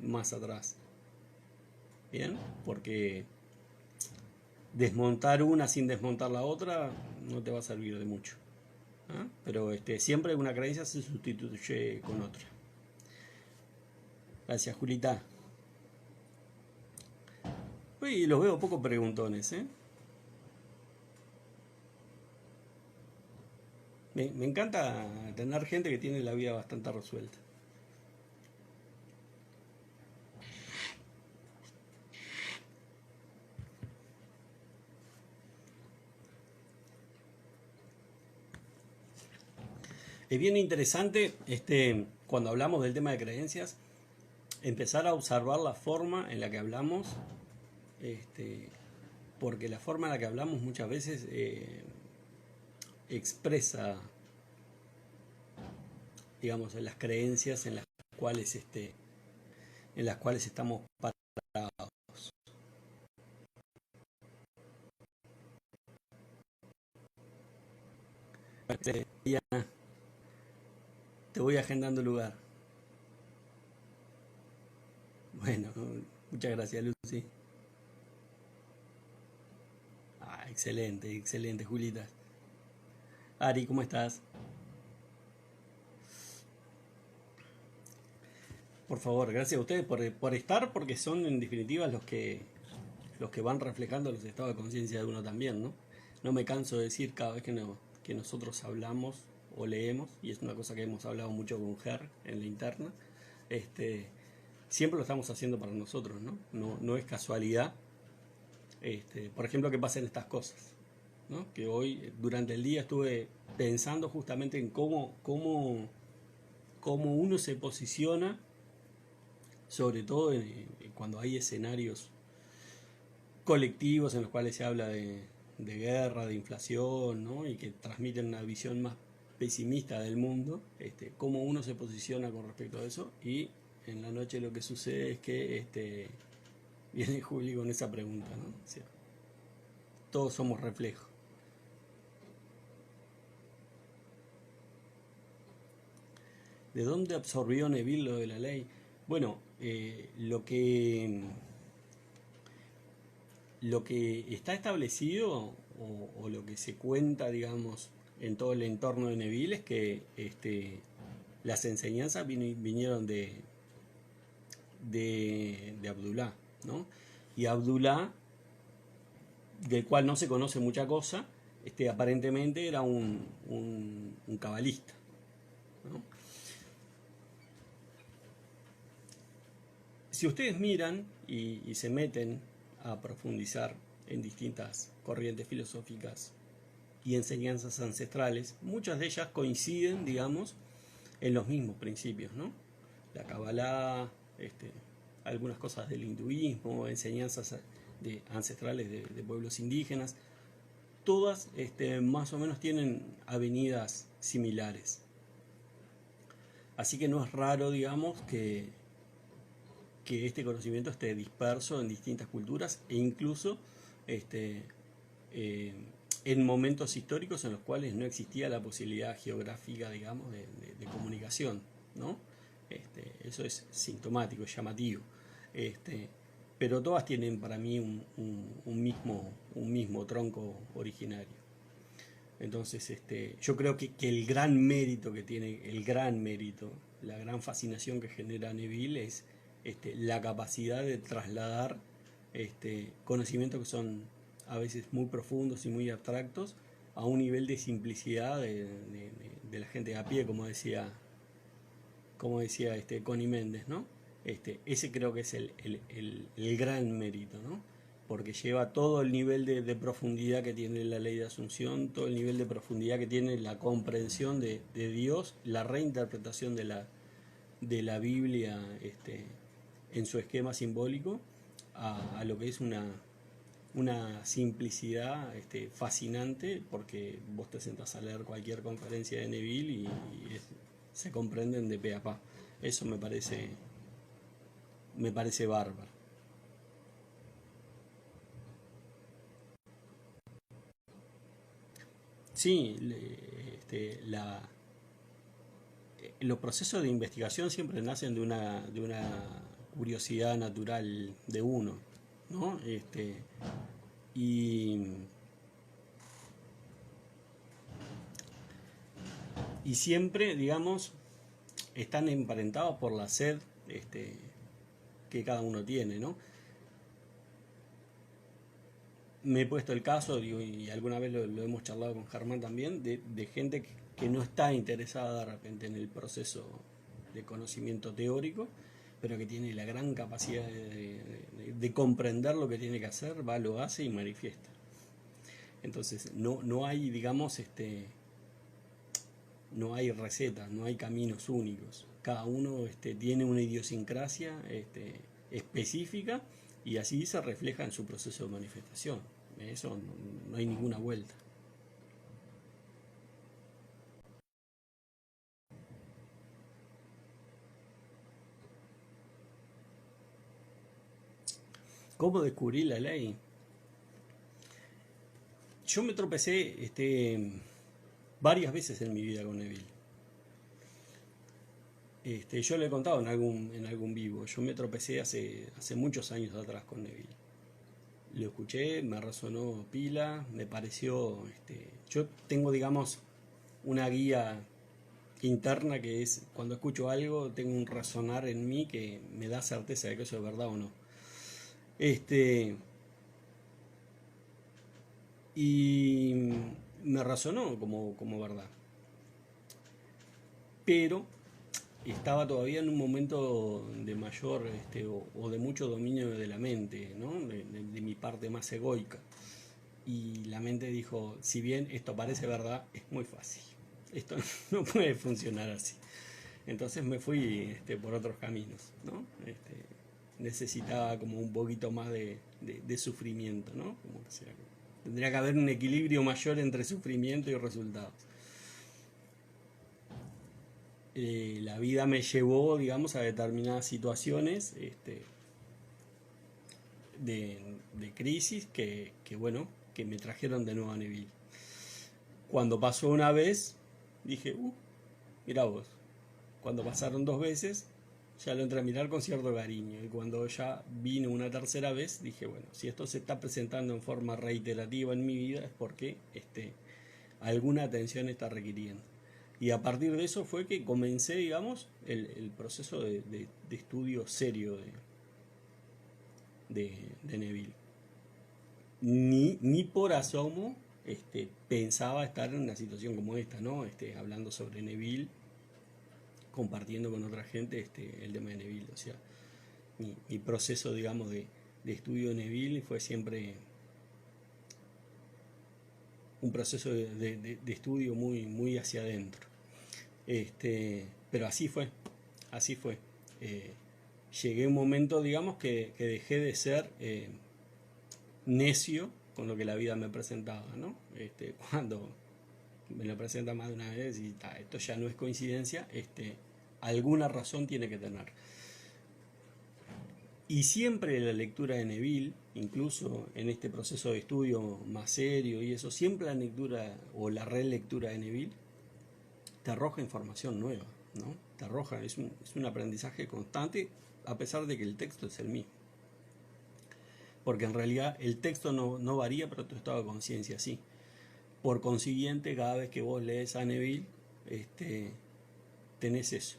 más atrás. Bien, porque desmontar una sin desmontar la otra no te va a servir de mucho. ¿Ah? Pero siempre una creencia se sustituye con otra. Gracias, Julita. Uy, los veo poco preguntones, ¿eh? Me encanta tener gente que tiene la vida bastante resuelta. Es bien interesante cuando hablamos del tema de creencias, empezar a observar la forma en la que hablamos, porque la forma en la que hablamos muchas veces expresa, digamos, las creencias en las cuales estamos parados. Te voy agendando lugar. Bueno, muchas gracias, Lucy. Ah, excelente, excelente, Julita. Ari, ¿cómo estás? Por favor, gracias a ustedes por estar, porque son en definitiva los que van reflejando los estados de conciencia de uno también, ¿no? No me canso de decir cada vez que nosotros hablamos o leemos, y es una cosa que hemos hablado mucho con Ger en la interna, siempre lo estamos haciendo para nosotros, ¿no? No es casualidad, por ejemplo, que pasen estas cosas, ¿no? Que hoy, durante el día, estuve pensando justamente en cómo uno se posiciona, sobre todo cuando hay escenarios colectivos en los cuales se habla de guerra, de inflación, ¿no? Y que transmiten una visión más pesimista del mundo, cómo uno se posiciona con respecto a eso. Y en la noche lo que sucede es que viene Juli con esa pregunta, ¿no? O sea, todos somos reflejos. ¿De dónde absorbió Neville lo de la ley? Bueno, lo que está establecido o lo que se cuenta, digamos, en todo el entorno de Neville es que las enseñanzas vinieron de Abdullah, ¿no? Y Abdullah, del cual no se conoce mucha cosa, aparentemente era un cabalista, ¿no? Si ustedes miran y se meten a profundizar en distintas corrientes filosóficas y enseñanzas ancestrales, muchas de ellas coinciden, digamos, en los mismos principios, ¿no? La Kabbalah, algunas cosas del hinduismo, enseñanzas ancestrales de pueblos indígenas, todas más o menos tienen avenidas similares. Así que no es raro, digamos, que este conocimiento esté disperso en distintas culturas e incluso en momentos históricos en los cuales no existía la posibilidad geográfica, digamos, de comunicación, ¿no? Eso es sintomático, es llamativo. Pero todas tienen para mí un mismo tronco originario. Entonces, yo creo que el gran mérito que tiene, la gran fascinación que genera Neville es la capacidad de trasladar conocimientos que son a veces muy profundos y muy abstractos a un nivel de simplicidad de la gente de a pie, como decía Connie Méndez, ¿no? Ese creo que es el gran mérito, ¿no? Porque lleva todo el nivel de profundidad que tiene la ley de Asunción, todo el nivel de profundidad que tiene la comprensión de Dios, la reinterpretación de la Biblia en su esquema simbólico, a lo que es una simplicidad fascinante, porque vos te sentás a leer cualquier conferencia de Neville y se comprenden de pe a pa. Eso me parece bárbaro. Sí, los procesos de investigación siempre nacen de una curiosidad natural de uno, ¿no? Y, y siempre, digamos, están emparentados por la sed que cada uno tiene, ¿no? Me he puesto el caso, digo, y alguna vez lo hemos charlado con Germán también, de gente que no está interesada de repente en el proceso de conocimiento teórico, pero que tiene la gran capacidad de comprender lo que tiene que hacer, va, lo hace y manifiesta. Entonces, no hay, digamos, no hay recetas, no hay caminos únicos. Cada uno tiene una idiosincrasia específica y así se refleja en su proceso de manifestación. Eso no hay ninguna vuelta. ¿Cómo descubrí la ley? Yo me tropecé varias veces en mi vida con Neville. Yo le he contado en algún vivo. Yo me tropecé hace muchos años atrás con Neville. Lo escuché, me resonó pila, me pareció... yo tengo, digamos, una guía interna que es, cuando escucho algo, tengo un resonar en mí que me da certeza de que eso es verdad o no. Y me resonó como verdad. Pero estaba todavía en un momento de mayor o de mucho dominio de la mente, ¿no? de mi parte más egoica. Y la mente dijo, si bien esto parece verdad, es muy fácil. Esto no puede funcionar así. Entonces me fui por otros caminos, ¿no? Necesitaba como un poquito más de sufrimiento, ¿no? Como que tendría que haber un equilibrio mayor entre sufrimiento y resultados. La vida me llevó, digamos, a determinadas situaciones de crisis bueno, que me trajeron de nuevo a Neville. Cuando pasó una vez, dije, mira vos. Cuando pasaron 2 veces, ya lo entré a mirar con cierto cariño. Y cuando ya vino una tercera vez, dije, bueno, si esto se está presentando en forma reiterativa en mi vida es porque alguna atención está requiriendo. Y a partir de eso fue que comencé, digamos, el proceso de estudio serio de Neville. Ni por asomo pensaba estar en una situación como esta, ¿no? Hablando sobre Neville, compartiendo con otra gente el tema de Neville. O sea, mi proceso, digamos, de estudio de Neville fue siempre un proceso de estudio muy hacia adentro. Pero así fue. Llegué a un momento, digamos, que dejé de ser necio con lo que la vida me presentaba, ¿no? Cuando me lo presenta más de una vez y esto ya no es coincidencia, alguna razón tiene que tener. Y siempre la lectura de Neville, incluso en este proceso de estudio más serio y eso, siempre la lectura o la relectura de Neville te arroja información nueva, ¿no? Te arroja, es un aprendizaje constante a pesar de que el texto es el mismo. Porque en realidad el texto no varía, pero tu estado de conciencia sí. Por consiguiente, cada vez que vos lees a Neville, tenés eso.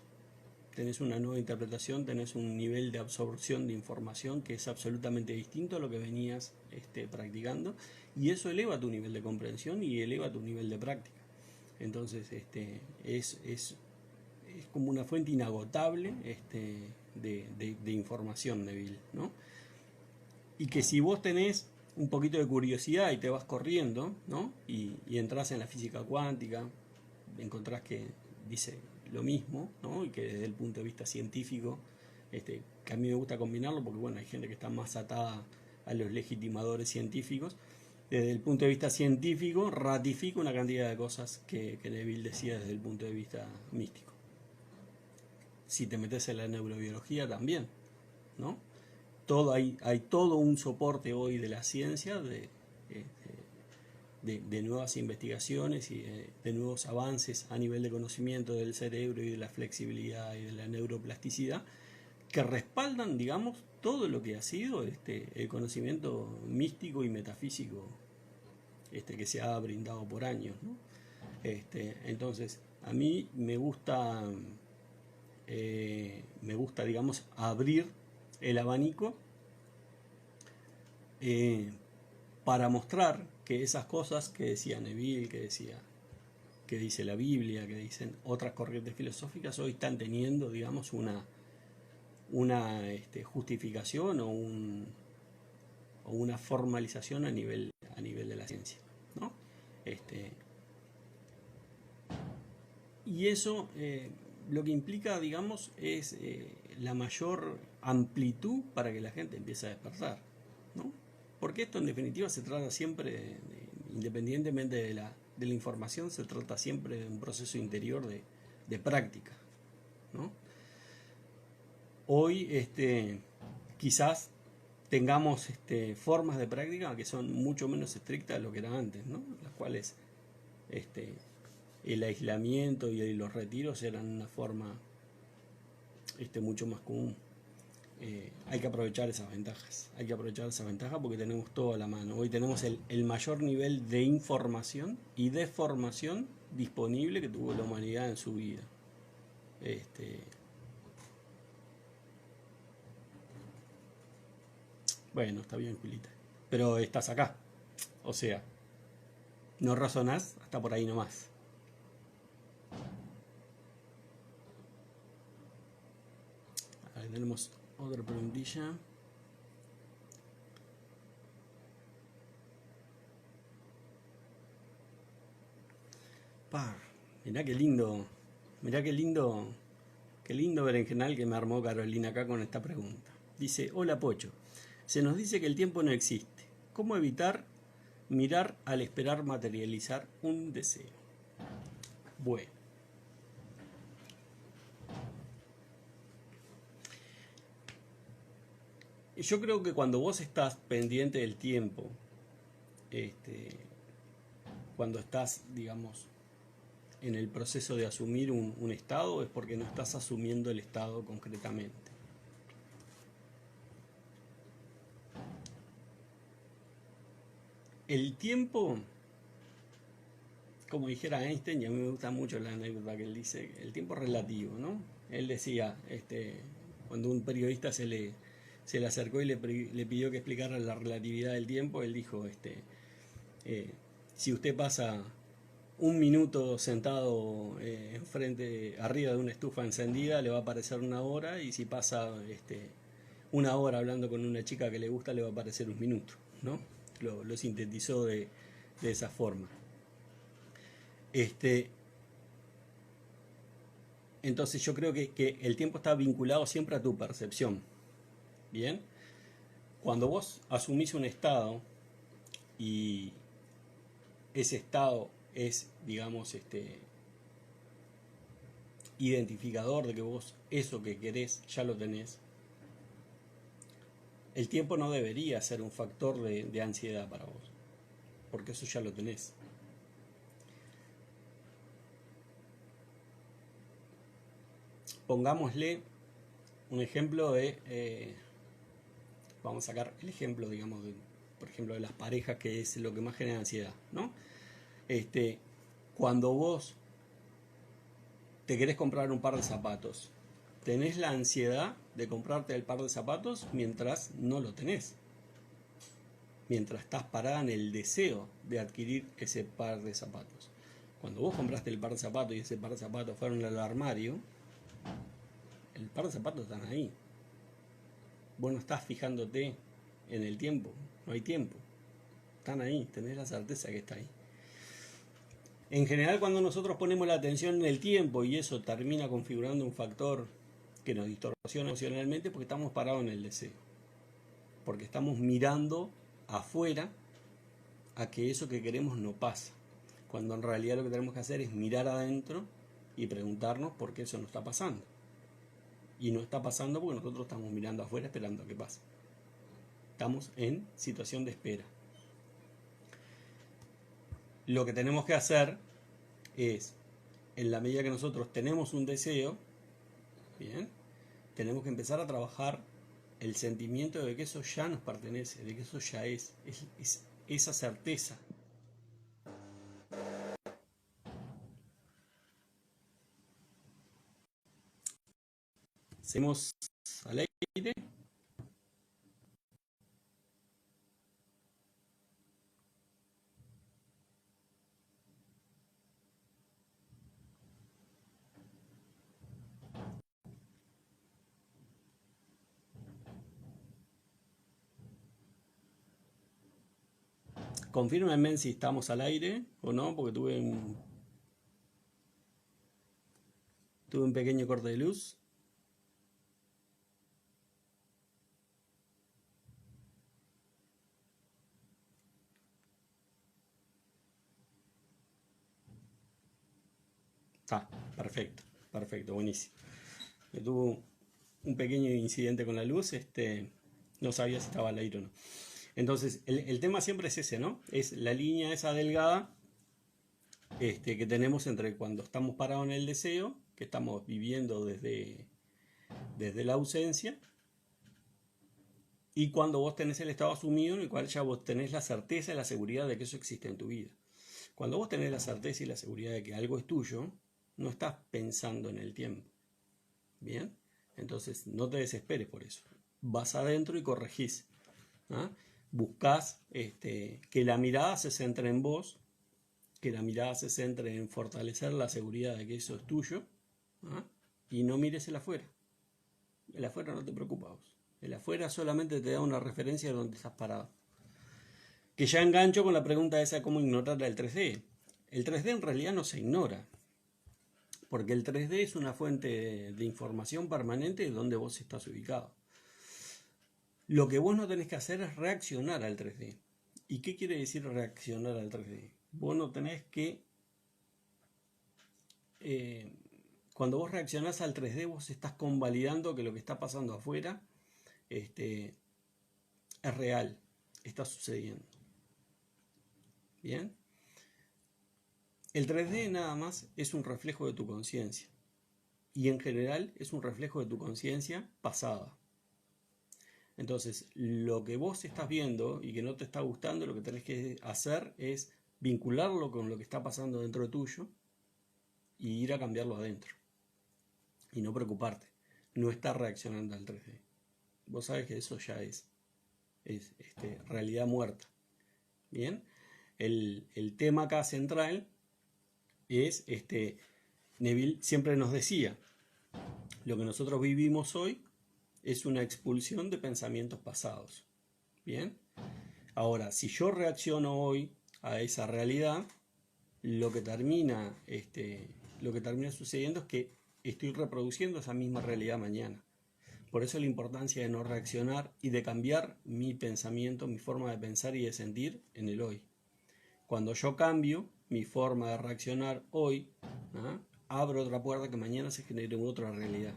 Tenés una nueva interpretación, tenés un nivel de absorción de información que es absolutamente distinto a lo que venías practicando, y eso eleva tu nivel de comprensión y eleva tu nivel de práctica. Entonces es como una fuente inagotable de información, Neville, ¿no? Y que si vos tenés un poquito de curiosidad y te vas corriendo, ¿no? y entras en la física cuántica, encontrás que dice lo mismo, ¿no? Y que desde el punto de vista científico, que a mí me gusta combinarlo porque bueno, hay gente que está más atada a los legitimadores científicos. Desde el punto de vista científico ratifica una cantidad de cosas que Neville decía desde el punto de vista místico. Si te metes en la neurobiología también, ¿no? Hay todo un soporte hoy de la ciencia de nuevas investigaciones y de nuevos avances a nivel de conocimiento del cerebro y de la flexibilidad y de la neuroplasticidad que respaldan, digamos, todo lo que ha sido el conocimiento místico y metafísico que se ha brindado por años, ¿no? Entonces, a mí me gusta, digamos, abrir el abanico para mostrar que esas cosas que decía Neville, que dice la Biblia, que dicen otras corrientes filosóficas, hoy están teniendo, digamos, una justificación o una formalización a nivel de la ciencia, ¿no? Y eso lo que implica, digamos, es la mayor amplitud para que la gente empiece a despertar, ¿no? Porque esto en definitiva se trata siempre, independientemente de la información, se trata siempre de un proceso interior de práctica, ¿no? Hoy quizás tengamos formas de práctica que son mucho menos estrictas de lo que era antes, ¿no? Las cuales el aislamiento y los retiros eran una forma mucho más común. Hay que aprovechar esas ventajas, porque tenemos todo a la mano. Hoy tenemos el mayor nivel de información y de formación disponible que tuvo la humanidad en su vida. Bueno, está bien, Julita, pero estás acá, o sea, no razonás hasta por ahí nomás. Ahí tenemos otra preguntilla. Mirá qué lindo berenjenal que me armó Carolina acá con esta pregunta. Dice, hola Pocho, se nos dice que el tiempo no existe. ¿Cómo evitar mirar al esperar materializar un deseo? Bueno. Yo creo que cuando vos estás pendiente del tiempo, este, cuando estás, digamos, en el proceso de asumir un estado, es porque no estás asumiendo el estado concretamente. El tiempo, como dijera Einstein, y a mí me gusta mucho la anécdota que él dice, el tiempo es relativo, ¿no? Él decía, cuando un periodista se le acercó y le pidió que explicara la relatividad del tiempo, él dijo, si usted pasa un minuto sentado enfrente, arriba de una estufa encendida, le va a parecer una hora, y si pasa una hora hablando con una chica que le gusta, le va a parecer un minuto, ¿no? Lo sintetizó de esa forma. Este, entonces yo creo que el tiempo está vinculado siempre a tu percepción. Bien, cuando vos asumís un estado y ese estado es, digamos, identificador de que vos eso que querés ya lo tenés, el tiempo no debería ser un factor de ansiedad para vos, porque eso ya lo tenés. Pongámosle un ejemplo vamos a sacar el ejemplo, digamos, por ejemplo, de las parejas, que es lo que más genera ansiedad, ¿no? Cuando vos te querés comprar un par de zapatos, tenés la ansiedad de comprarte el par de zapatos mientras no lo tenés, mientras estás parada en el deseo de adquirir ese par de zapatos. Cuando vos compraste el par de zapatos y ese par de zapatos fueron al armario, el par de zapatos están ahí. Vos no estás fijándote en el tiempo, no hay tiempo. Están ahí, tenés la certeza que está ahí. En general, cuando nosotros ponemos la atención en el tiempo y eso termina configurando un factor que nos distorsiona emocionalmente, porque estamos parados en el deseo. Porque estamos mirando afuera a que eso que queremos no pasa. Cuando en realidad lo que tenemos que hacer es mirar adentro y preguntarnos por qué eso no está pasando. Y no está pasando porque nosotros estamos mirando afuera esperando a que pase. Estamos en situación de espera. Lo que tenemos que hacer es, en la medida que nosotros tenemos un deseo, bien, tenemos que empezar a trabajar el sentimiento de que eso ya nos pertenece, de que eso ya es esa certeza. Seguimos al aire. Confírmenme si estamos al aire o no, porque tuve un pequeño corte de luz. Ah, perfecto, perfecto, buenísimo. Tuve un pequeño incidente con la luz, no sabía si estaba al aire o no. Entonces, el tema siempre es ese, ¿no? Es la línea esa delgada que tenemos entre cuando estamos parados en el deseo, que estamos viviendo desde la ausencia, y cuando vos tenés el estado asumido en el cual ya vos tenés la certeza y la seguridad de que eso existe en tu vida. Cuando vos tenés la certeza y la seguridad de que algo es tuyo, no estás pensando en el tiempo. ¿Bien? Entonces no te desesperes por eso. Vas adentro y corregís. ¿Ah? Buscás que la mirada se centre en vos, que la mirada se centre en fortalecer la seguridad de que eso es tuyo, ¿ah? Y no mires el afuera. El afuera no te preocupa a vos. El afuera solamente te da una referencia de donde estás parado. Que ya engancho con la pregunta esa, ¿cómo ignorar el 3D? El 3D en realidad no se ignora, porque el 3D es una fuente de información permanente de donde vos estás ubicado. Lo que vos no tenés que hacer es reaccionar al 3D. ¿Y qué quiere decir reaccionar al 3D? Vos no tenés que... cuando vos reaccionás al 3D, vos estás convalidando que lo que está pasando afuera es real, está sucediendo. Bien. El 3D nada más es un reflejo de tu conciencia. Y en general es un reflejo de tu conciencia pasada. Entonces, lo que vos estás viendo y que no te está gustando, lo que tenés que hacer es vincularlo con lo que está pasando dentro de tuyo y ir a cambiarlo adentro. Y no preocuparte. No estar reaccionando al 3D. Vos sabés que eso ya es realidad muerta. Bien. El tema acá central es, Neville siempre nos decía, lo que nosotros vivimos hoy es una expulsión de pensamientos pasados. Bien. Ahora, si yo reacciono hoy a esa realidad, lo que termina sucediendo es que estoy reproduciendo esa misma realidad mañana. Por eso la importancia de no reaccionar y de cambiar mi pensamiento, mi forma de pensar y de sentir en el hoy. Cuando yo cambio mi forma de reaccionar hoy, abro otra puerta que mañana se genere otra realidad.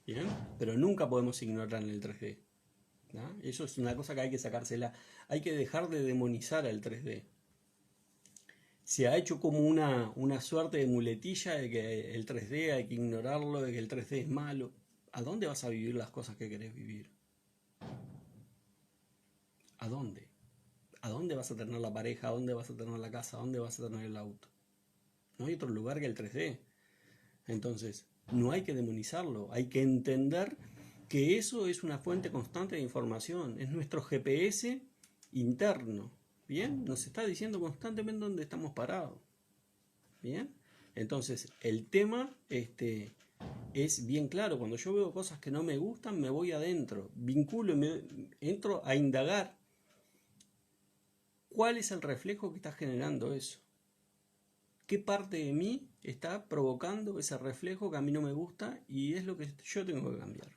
¿Bien? Pero nunca podemos ignorar el 3D. ¿no? Eso es una cosa que hay que sacársela. Hay que dejar de demonizar al 3D. Se ha hecho como una suerte de muletilla de que el 3D hay que ignorarlo, de que el 3D es malo. ¿A dónde vas a vivir las cosas que querés vivir? ¿A dónde? ¿A dónde vas a tener la pareja? ¿A dónde vas a tener la casa? ¿A dónde vas a tener el auto? No hay otro lugar que el 3D. Entonces, no hay que demonizarlo. Hay que entender que eso es una fuente constante de información. Es nuestro GPS interno. ¿Bien? Nos está diciendo constantemente dónde estamos parados. ¿Bien? Entonces, el tema es bien claro. Cuando yo veo cosas que no me gustan, me voy adentro. Vinculo y entro a indagar. ¿Cuál es el reflejo que está generando eso? ¿Qué parte de mí está provocando ese reflejo que a mí no me gusta y es lo que yo tengo que cambiar?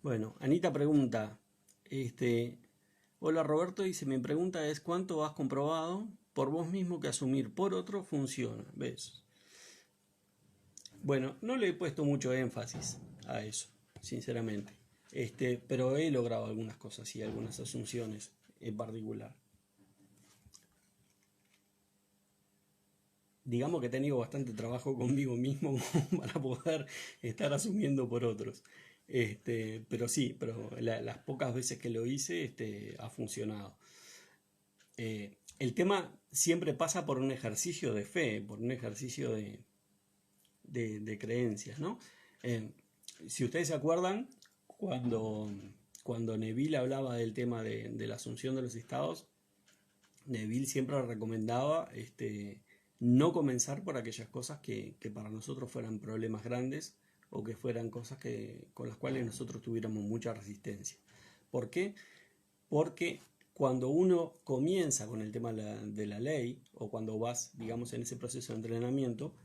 Bueno, Anita pregunta, hola Roberto, dice, mi pregunta es ¿cuánto has comprobado por vos mismo que asumir por otro funciona? ¿Ves? Bueno, no le he puesto mucho énfasis a eso, sinceramente. Pero he logrado algunas cosas y algunas asunciones en particular. Digamos que he tenido bastante trabajo conmigo mismo para poder estar asumiendo por otros. Pero sí, las pocas veces que lo hice, ha funcionado. El tema siempre pasa por un ejercicio de fe, por un ejercicio de creencias, ¿no? Si ustedes se acuerdan, cuando Neville hablaba del tema de la asunción de los estados, Neville siempre recomendaba no comenzar por aquellas cosas que para nosotros fueran problemas grandes o que fueran cosas con las cuales nosotros tuviéramos mucha resistencia. ¿Por qué? Porque cuando uno comienza con el tema de la ley o cuando vas, digamos, en ese proceso de entrenamiento,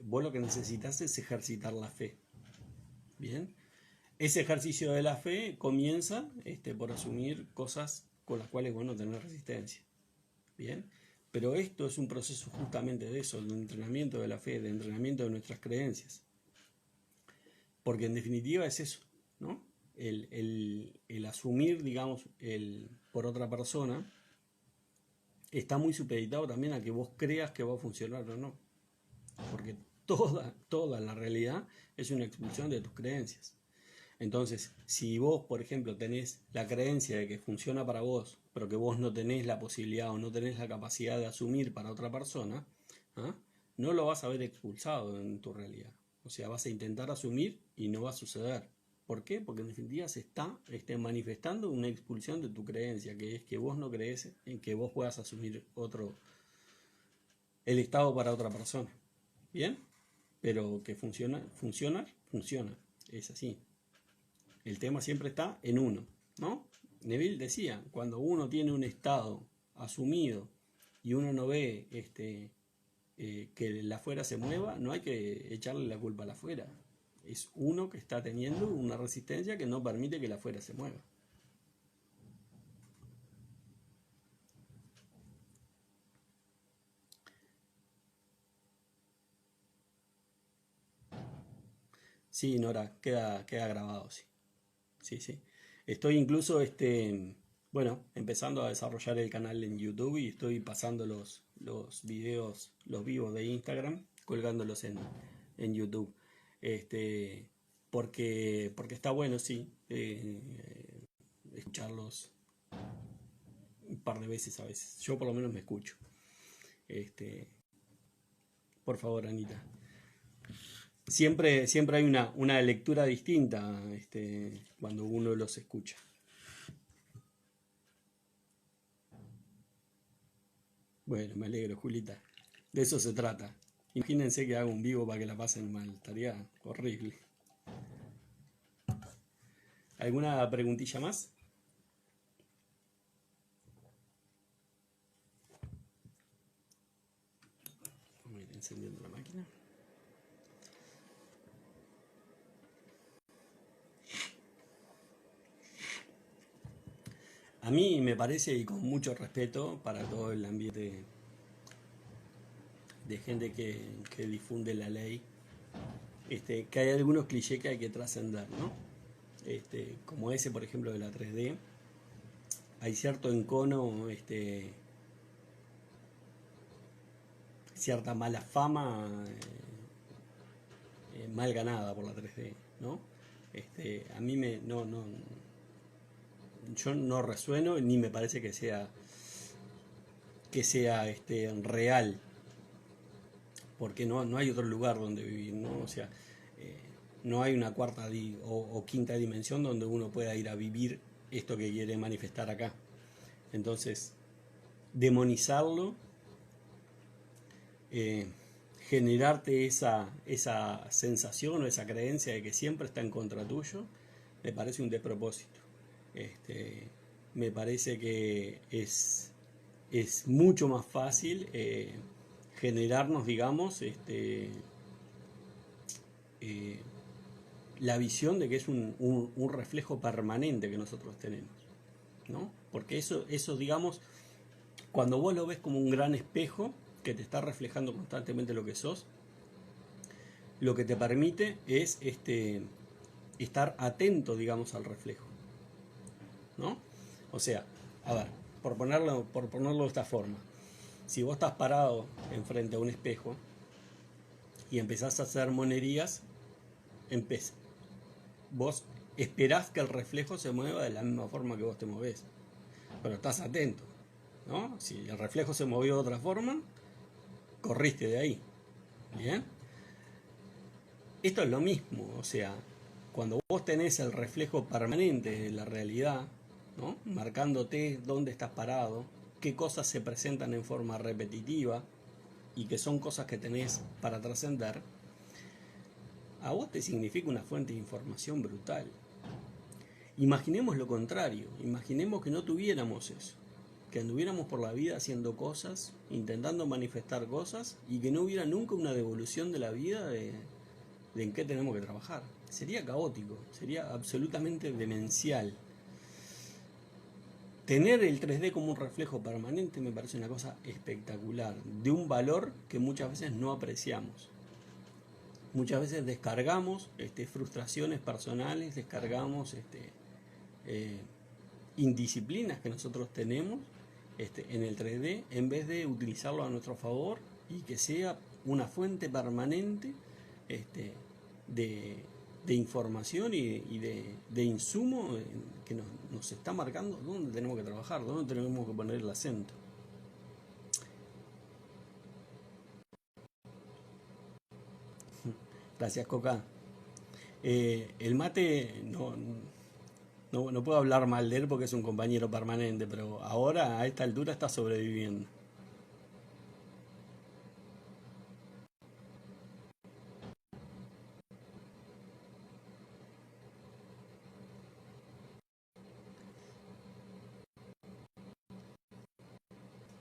vos lo que necesitas es ejercitar la fe. Bien. Ese ejercicio de la fe comienza por asumir cosas con las cuales vos no tenés resistencia. Bien. Pero esto es un proceso justamente de eso, de entrenamiento de la fe, de entrenamiento de nuestras creencias. Porque en definitiva es eso, ¿no? El asumir, digamos, por otra persona está muy supeditado también a que vos creas que va a funcionar o no. Porque toda la realidad es una expulsión de tus creencias. Entonces, si vos, por ejemplo, tenés la creencia de que funciona para vos, pero que vos no tenés la posibilidad o no tenés la capacidad de asumir para otra persona, no lo vas a ver expulsado en tu realidad. O sea, vas a intentar asumir y no va a suceder. ¿Por qué? Porque en definitiva se está manifestando una expulsión de tu creencia, que es que vos no crees en que vos puedas asumir el estado para otra persona. ¿Bien? Pero que funciona. Es así. El tema siempre está en uno, ¿no? Neville decía, cuando uno tiene un estado asumido y uno no ve que la afuera se mueva, no hay que echarle la culpa a la afuera. Es uno que está teniendo una resistencia que no permite que la afuera se mueva. Sí, Nora, queda grabado, sí. Sí, sí. Estoy incluso, bueno, empezando a desarrollar el canal en YouTube y estoy pasando los videos, los vivos de Instagram, colgándolos en YouTube. Este, porque está bueno, sí, escucharlos un par de veces a veces. Yo por lo menos me escucho. Este, por favor, Anita. Siempre hay una lectura distinta, cuando uno los escucha. Bueno, me alegro, Julita. De eso se trata. Imagínense que hago un vivo para que la pasen mal. Estaría horrible. ¿Alguna preguntilla más? Vamos a ir encendiendo la máquina. A mí me parece, y con mucho respeto para todo el ambiente de gente que difunde la ley, que hay algunos clichés que hay que trascender, ¿no? Como ese, por ejemplo, de la 3D. Hay cierto encono, cierta mala fama mal ganada por la 3D, ¿no? A mí yo no resueno ni me parece que sea real, porque no hay otro lugar donde vivir, ¿no? O sea, no hay una cuarta o quinta dimensión donde uno pueda ir a vivir esto que quiere manifestar acá. Entonces, demonizarlo, eh, generarte esa sensación o esa creencia de que siempre está en contra tuyo, me parece un despropósito. Me parece que es mucho más fácil generarnos, digamos, eh, la visión de que es un reflejo permanente que nosotros tenemos, ¿no? Porque eso, digamos, cuando vos lo ves como un gran espejo que te está reflejando constantemente lo que sos, lo que te permite es estar atento, digamos, al reflejo, ¿no? O sea, a ver, por ponerlo de esta forma, si vos estás parado enfrente a un espejo y empezás a hacer monerías, vos esperás que el reflejo se mueva de la misma forma que vos te movés, pero estás atento, ¿no? Si el reflejo se movió de otra forma, corriste de ahí, ¿bien? Esto es lo mismo, o sea, cuando vos tenés el reflejo permanente de la realidad, ¿no? Marcándote dónde estás parado, qué cosas se presentan en forma repetitiva y que son cosas que tenés para trascender, a vos te significa una fuente de información brutal. Imaginemos lo contrario, imaginemos que no tuviéramos eso, que anduviéramos por la vida haciendo cosas, intentando manifestar cosas y que no hubiera nunca una devolución de la vida de en qué tenemos que trabajar. Sería caótico, sería absolutamente demencial. Tener el 3D como un reflejo permanente me parece una cosa espectacular, de un valor que muchas veces no apreciamos. Muchas veces descargamos frustraciones personales, descargamos eh, indisciplinas que nosotros tenemos en el 3D en vez de utilizarlo a nuestro favor y que sea una fuente permanente de, de información y de insumo que nos está marcando dónde tenemos que trabajar, dónde tenemos que poner el acento. Gracias, Coca. El mate no puedo hablar mal de él porque es un compañero permanente, pero ahora a esta altura está sobreviviendo.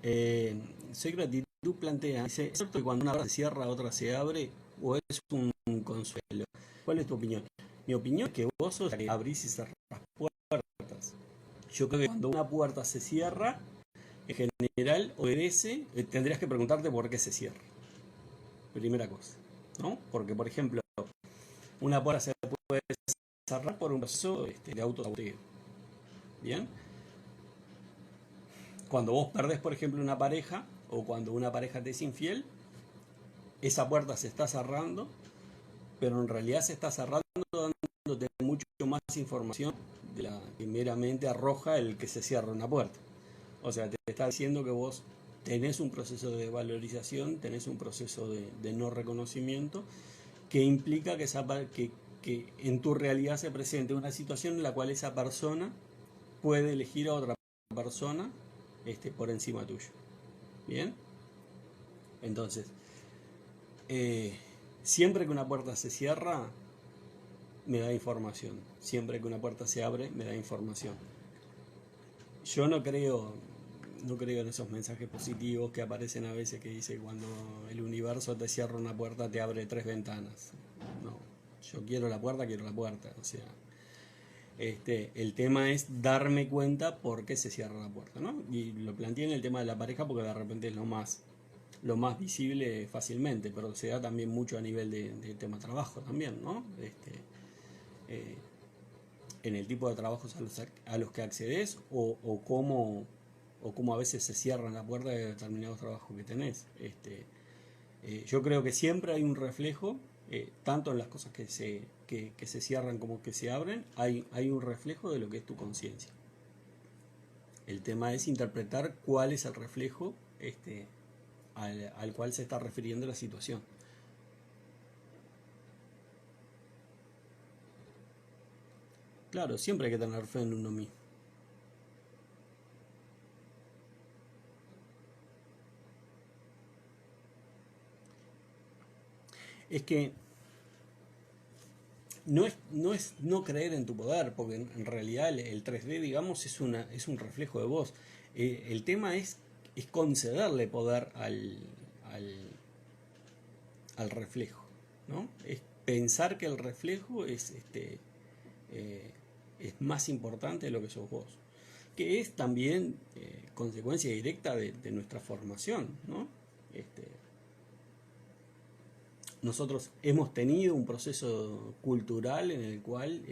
Eh, Soy gratitud tú planteas, dice, ¿es cierto que cuando una puerta se cierra, otra se abre, o es un consuelo? ¿Cuál es tu opinión? Mi opinión es que vos sos la que abrís y cerrás puertas. Yo creo que cuando una puerta se cierra, en general obedece, tendrías que preguntarte por qué se cierra. Primera cosa, ¿no? Porque, por ejemplo, una puerta se puede cerrar por un proceso de autosaboteo. ¿Bien? Cuando vos perdés, por ejemplo, una pareja, o cuando una pareja te es infiel, esa puerta se está cerrando, pero en realidad se está cerrando dándote mucho más información de la que meramente arroja el que se cierra una puerta. O sea, te está diciendo que vos tenés un proceso de valorización, tenés un proceso de no reconocimiento, que implica que en tu realidad se presente una situación en la cual esa persona puede elegir a otra persona por encima tuyo. ¿Bien? Entonces, siempre que una puerta se cierra, me da información. Siempre que una puerta se abre, me da información. Yo no creo en esos mensajes positivos que aparecen a veces que dice cuando el universo te cierra una puerta te abre 3 ventanas. No, yo quiero la puerta. O sea, el tema es darme cuenta por qué se cierra la puerta, ¿no? Y lo planteé en el tema de la pareja porque de repente es lo más visible fácilmente, pero se da también mucho a nivel de tema trabajo también, ¿no? En el tipo de trabajos a los que accedes o cómo a veces se cierran la puerta de determinados trabajos que tenés. Yo creo que siempre hay un reflejo, tanto en las cosas que se cierran como que se abren, hay un reflejo de lo que es tu conciencia. El tema es interpretar cuál es el reflejo al cual se está refiriendo la situación. Claro, siempre hay que tener fe en uno mismo. Es que no es no creer en tu poder, porque en realidad el 3D, digamos, es un reflejo de vos. El tema es concederle poder al reflejo, ¿no? Es pensar que el reflejo es más importante de lo que sos vos, que es también consecuencia directa de nuestra formación, ¿no? Nosotros hemos tenido un proceso cultural en el cual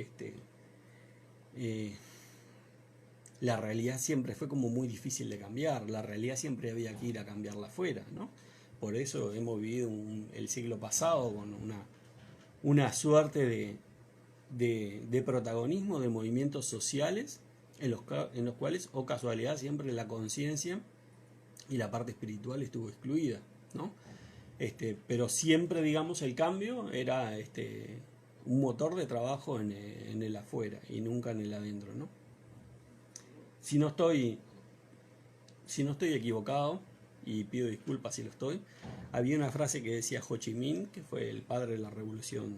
la realidad siempre fue como muy difícil de cambiar, la realidad siempre había que ir a cambiarla afuera, ¿no? Por eso hemos vivido el siglo pasado con una suerte de protagonismo de movimientos sociales en los cuales, o casualidad, siempre la conciencia y la parte espiritual estuvo excluida, ¿no? Pero siempre, digamos, el cambio era un motor de trabajo en el afuera y nunca en el adentro, ¿no? Si no estoy equivocado, y pido disculpas si lo estoy, había una frase que decía Ho Chi Minh, que fue el padre de la revolución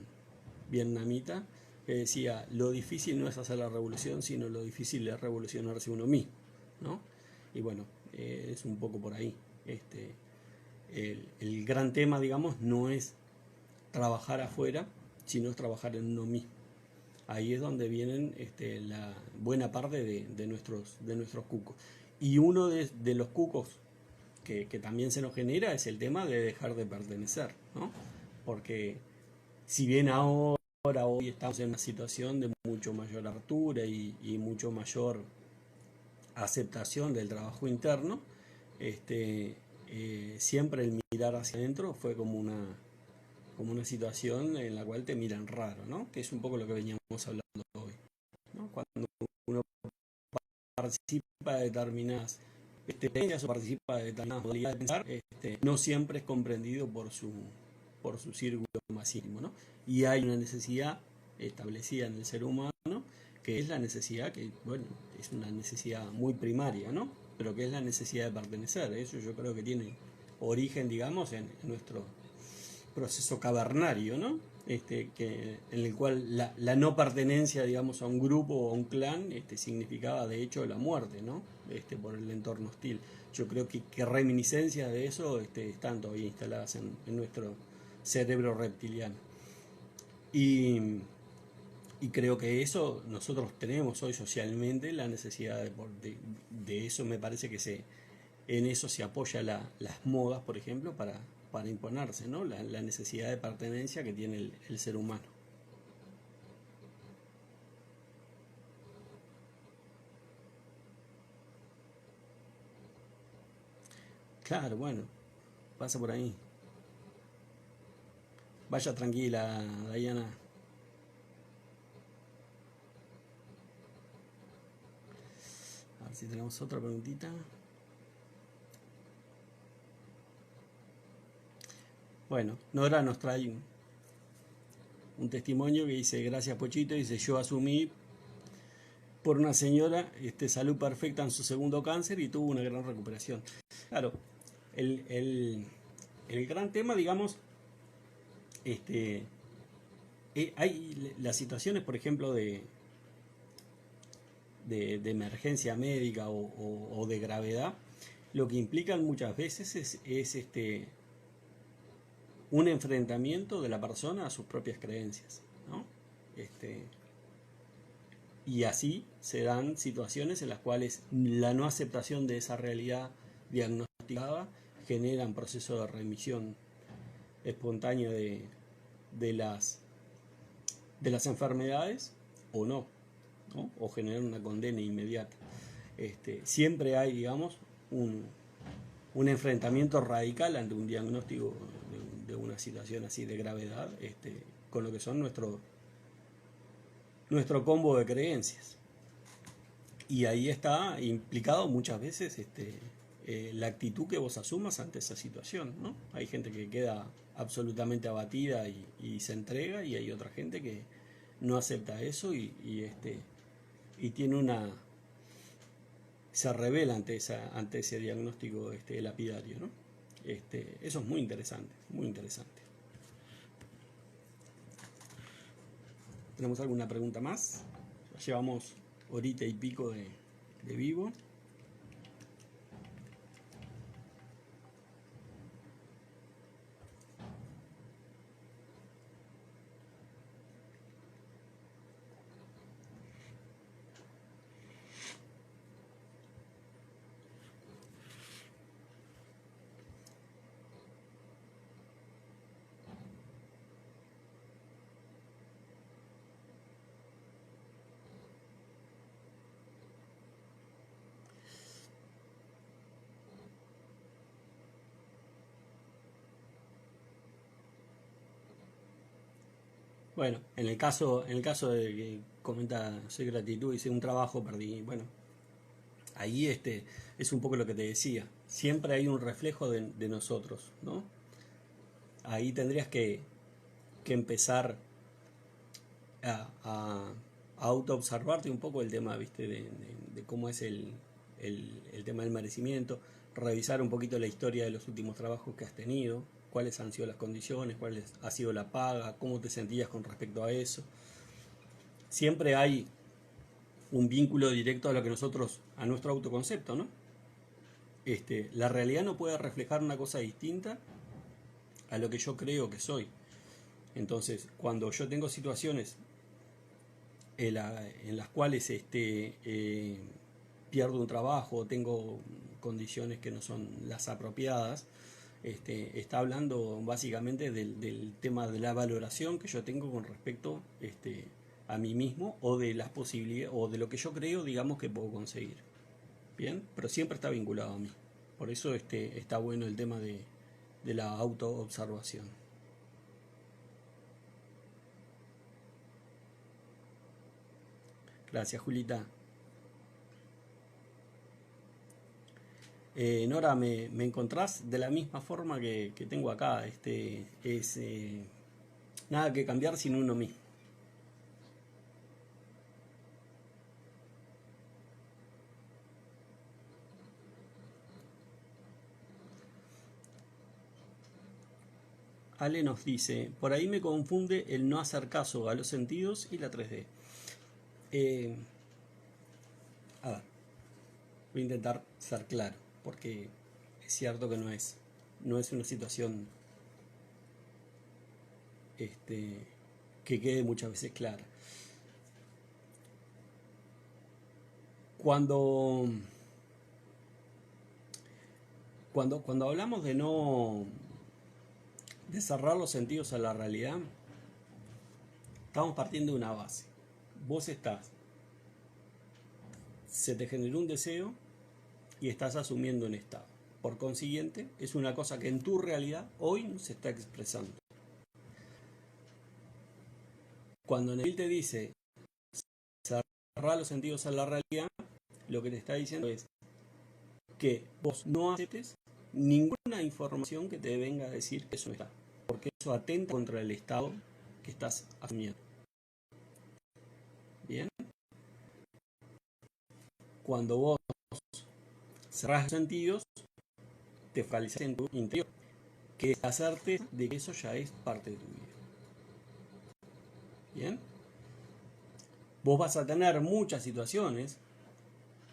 vietnamita, que decía: lo difícil no es hacer la revolución, sino lo difícil es revolucionarse uno mismo, ¿no? Y bueno, es un poco por ahí. El gran tema, digamos, no es trabajar afuera, sino es trabajar en uno mismo. Ahí es donde vienen la buena parte de nuestros cucos. Y uno de los cucos que también se nos genera es el tema de dejar de pertenecer, ¿no? Porque si bien hoy estamos en una situación de mucho mayor apertura y mucho mayor aceptación del trabajo interno, siempre el mirar hacia adentro fue como una situación en la cual te miran raro, ¿no? Que es un poco lo que veníamos hablando hoy, ¿no? Cuando uno participa de determinadas experiencias o participa de determinadas modalidades de pensar, no siempre es comprendido por su círculo más íntimo, ¿no? Y hay una necesidad establecida en el ser humano, que es la necesidad que, bueno, es una necesidad muy primaria, ¿no? Pero que es la necesidad de pertenecer. Eso yo creo que tiene origen, digamos, en nuestro proceso cavernario, ¿no? En el cual la no pertenencia, digamos, a un grupo o a un clan significaba de hecho la muerte, ¿no? Por el entorno hostil. yo creo que reminiscencias de eso están todavía instaladas en nuestro cerebro reptiliano. Y, y creo que eso nosotros tenemos hoy socialmente la necesidad de eso. Me parece que en eso se apoya las modas, por ejemplo, para imponerse, ¿no? La necesidad de pertenencia que tiene el ser humano. Claro, bueno, pasa por ahí. Vaya tranquila, Diana. A ver si tenemos otra preguntita. Bueno, Nora nos trae un testimonio que dice: gracias Pochito, dice: yo asumí por una señora salud perfecta en su segundo cáncer y tuvo una gran recuperación. Claro, el gran tema, digamos, hay las situaciones, por ejemplo, de emergencia médica o de gravedad, lo que implican muchas veces es un enfrentamiento de la persona a sus propias creencias, ¿no? Y así se dan situaciones en las cuales la no aceptación de esa realidad diagnosticada genera un proceso de remisión espontánea de las enfermedades o no, ¿no? O generar una condena inmediata. Siempre hay, digamos, un enfrentamiento radical ante un diagnóstico de una situación así de gravedad, con lo que son nuestro combo de creencias. Y ahí está implicado muchas veces la actitud que vos asumas ante esa situación, ¿no? Hay gente que queda absolutamente abatida y se entrega, y hay otra gente que no acepta eso y tiene se revela ante ese diagnóstico lapidario, ¿no? Eso es muy interesante, muy interesante. ¿Tenemos alguna pregunta más? Llevamos horita y pico de vivo. Bueno, en el caso de que comenta soy gratitud, hice un trabajo, perdí, bueno, ahí es un poco lo que te decía, siempre hay un reflejo de nosotros, ¿no? Ahí tendrías que empezar a autoobservarte un poco el tema, ¿viste? De cómo es el tema del merecimiento, revisar un poquito la historia de los últimos trabajos que has tenido, cuáles han sido las condiciones, cuál ha sido la paga, cómo te sentías con respecto a eso. Siempre hay un vínculo directo a lo que a nuestro autoconcepto, ¿no? La realidad no puede reflejar una cosa distinta a lo que yo creo que soy. Entonces, cuando yo tengo situaciones en las cuales pierdo un trabajo o tengo condiciones que no son las apropiadas, está hablando básicamente del tema de la valoración que yo tengo con respecto a mí mismo, o de las posibilidades o de lo que yo creo, digamos, que puedo conseguir. Bien, pero siempre está vinculado a mí. Por eso está bueno el tema de la autoobservación. Gracias, Julita. Nora, ¿me encontrás de la misma forma que tengo acá? Nada que cambiar sin uno mismo. Ale nos dice: por ahí me confunde el no hacer caso a los sentidos y la 3D. A ver, voy a intentar ser claro. porque es cierto que no es una situación que quede muchas veces clara. Cuando hablamos de cerrar los sentidos a la realidad, estamos partiendo de una base. Se te generó un deseo y estás asumiendo un estado. Por consiguiente, es una cosa que en tu realidad hoy no se está expresando. Cuando Neville te dice cerrar los sentidos a la realidad, lo que te está diciendo es que vos no aceptes ninguna información que te venga a decir que eso no está, porque eso atenta contra el estado que estás asumiendo. Bien. Cuando vos cerrás los sentidos, te focalizás en tu interior, que es hacerte de que eso ya es parte de tu vida. Bien. Vos vas a tener muchas situaciones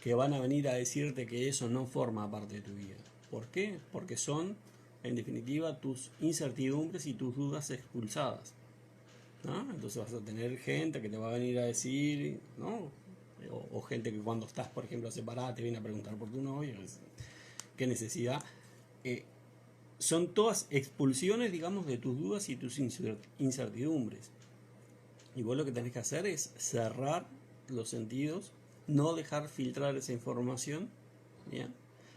que van a venir a decirte que eso no forma parte de tu vida. ¿Por qué? Porque son, en definitiva, tus incertidumbres y tus dudas expulsadas, ¿no? Entonces vas a tener gente que te va a venir a decir, ¿no? O gente que cuando estás, por ejemplo, separada te viene a preguntar por tu novio, qué necesidad. Son todas expulsiones, digamos, de tus dudas y tus incertidumbres. Y vos lo que tenés que hacer es cerrar los sentidos, no dejar filtrar esa información, ¿bien?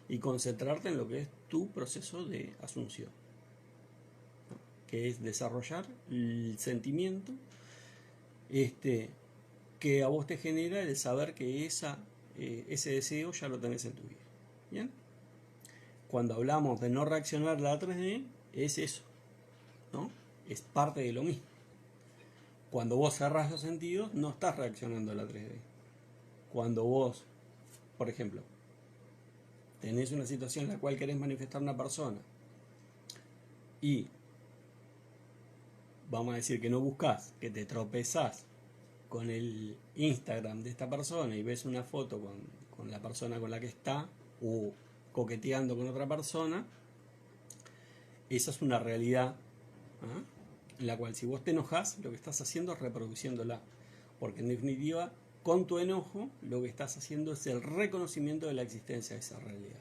Y concentrarte en lo que es tu proceso de asunción, ¿no? Que es desarrollar el sentimiento que a vos te genera el saber que ese deseo ya lo tenés en tu vida. ¿Bien? Cuando hablamos de no reaccionar a la 3D, es eso, ¿no? Es parte de lo mismo. Cuando vos cerrás los sentidos, no estás reaccionando a la 3D. Cuando vos, por ejemplo, tenés una situación en la cual querés manifestar una persona y vamos a decir que no buscas, que te tropezás con el Instagram de esta persona y ves una foto con la persona con la que está o coqueteando con otra persona, esa es una realidad, ¿eh? En la cual si vos te enojas, lo que estás haciendo es reproduciéndola, porque en definitiva, con tu enojo, lo que estás haciendo es el reconocimiento de la existencia de esa realidad,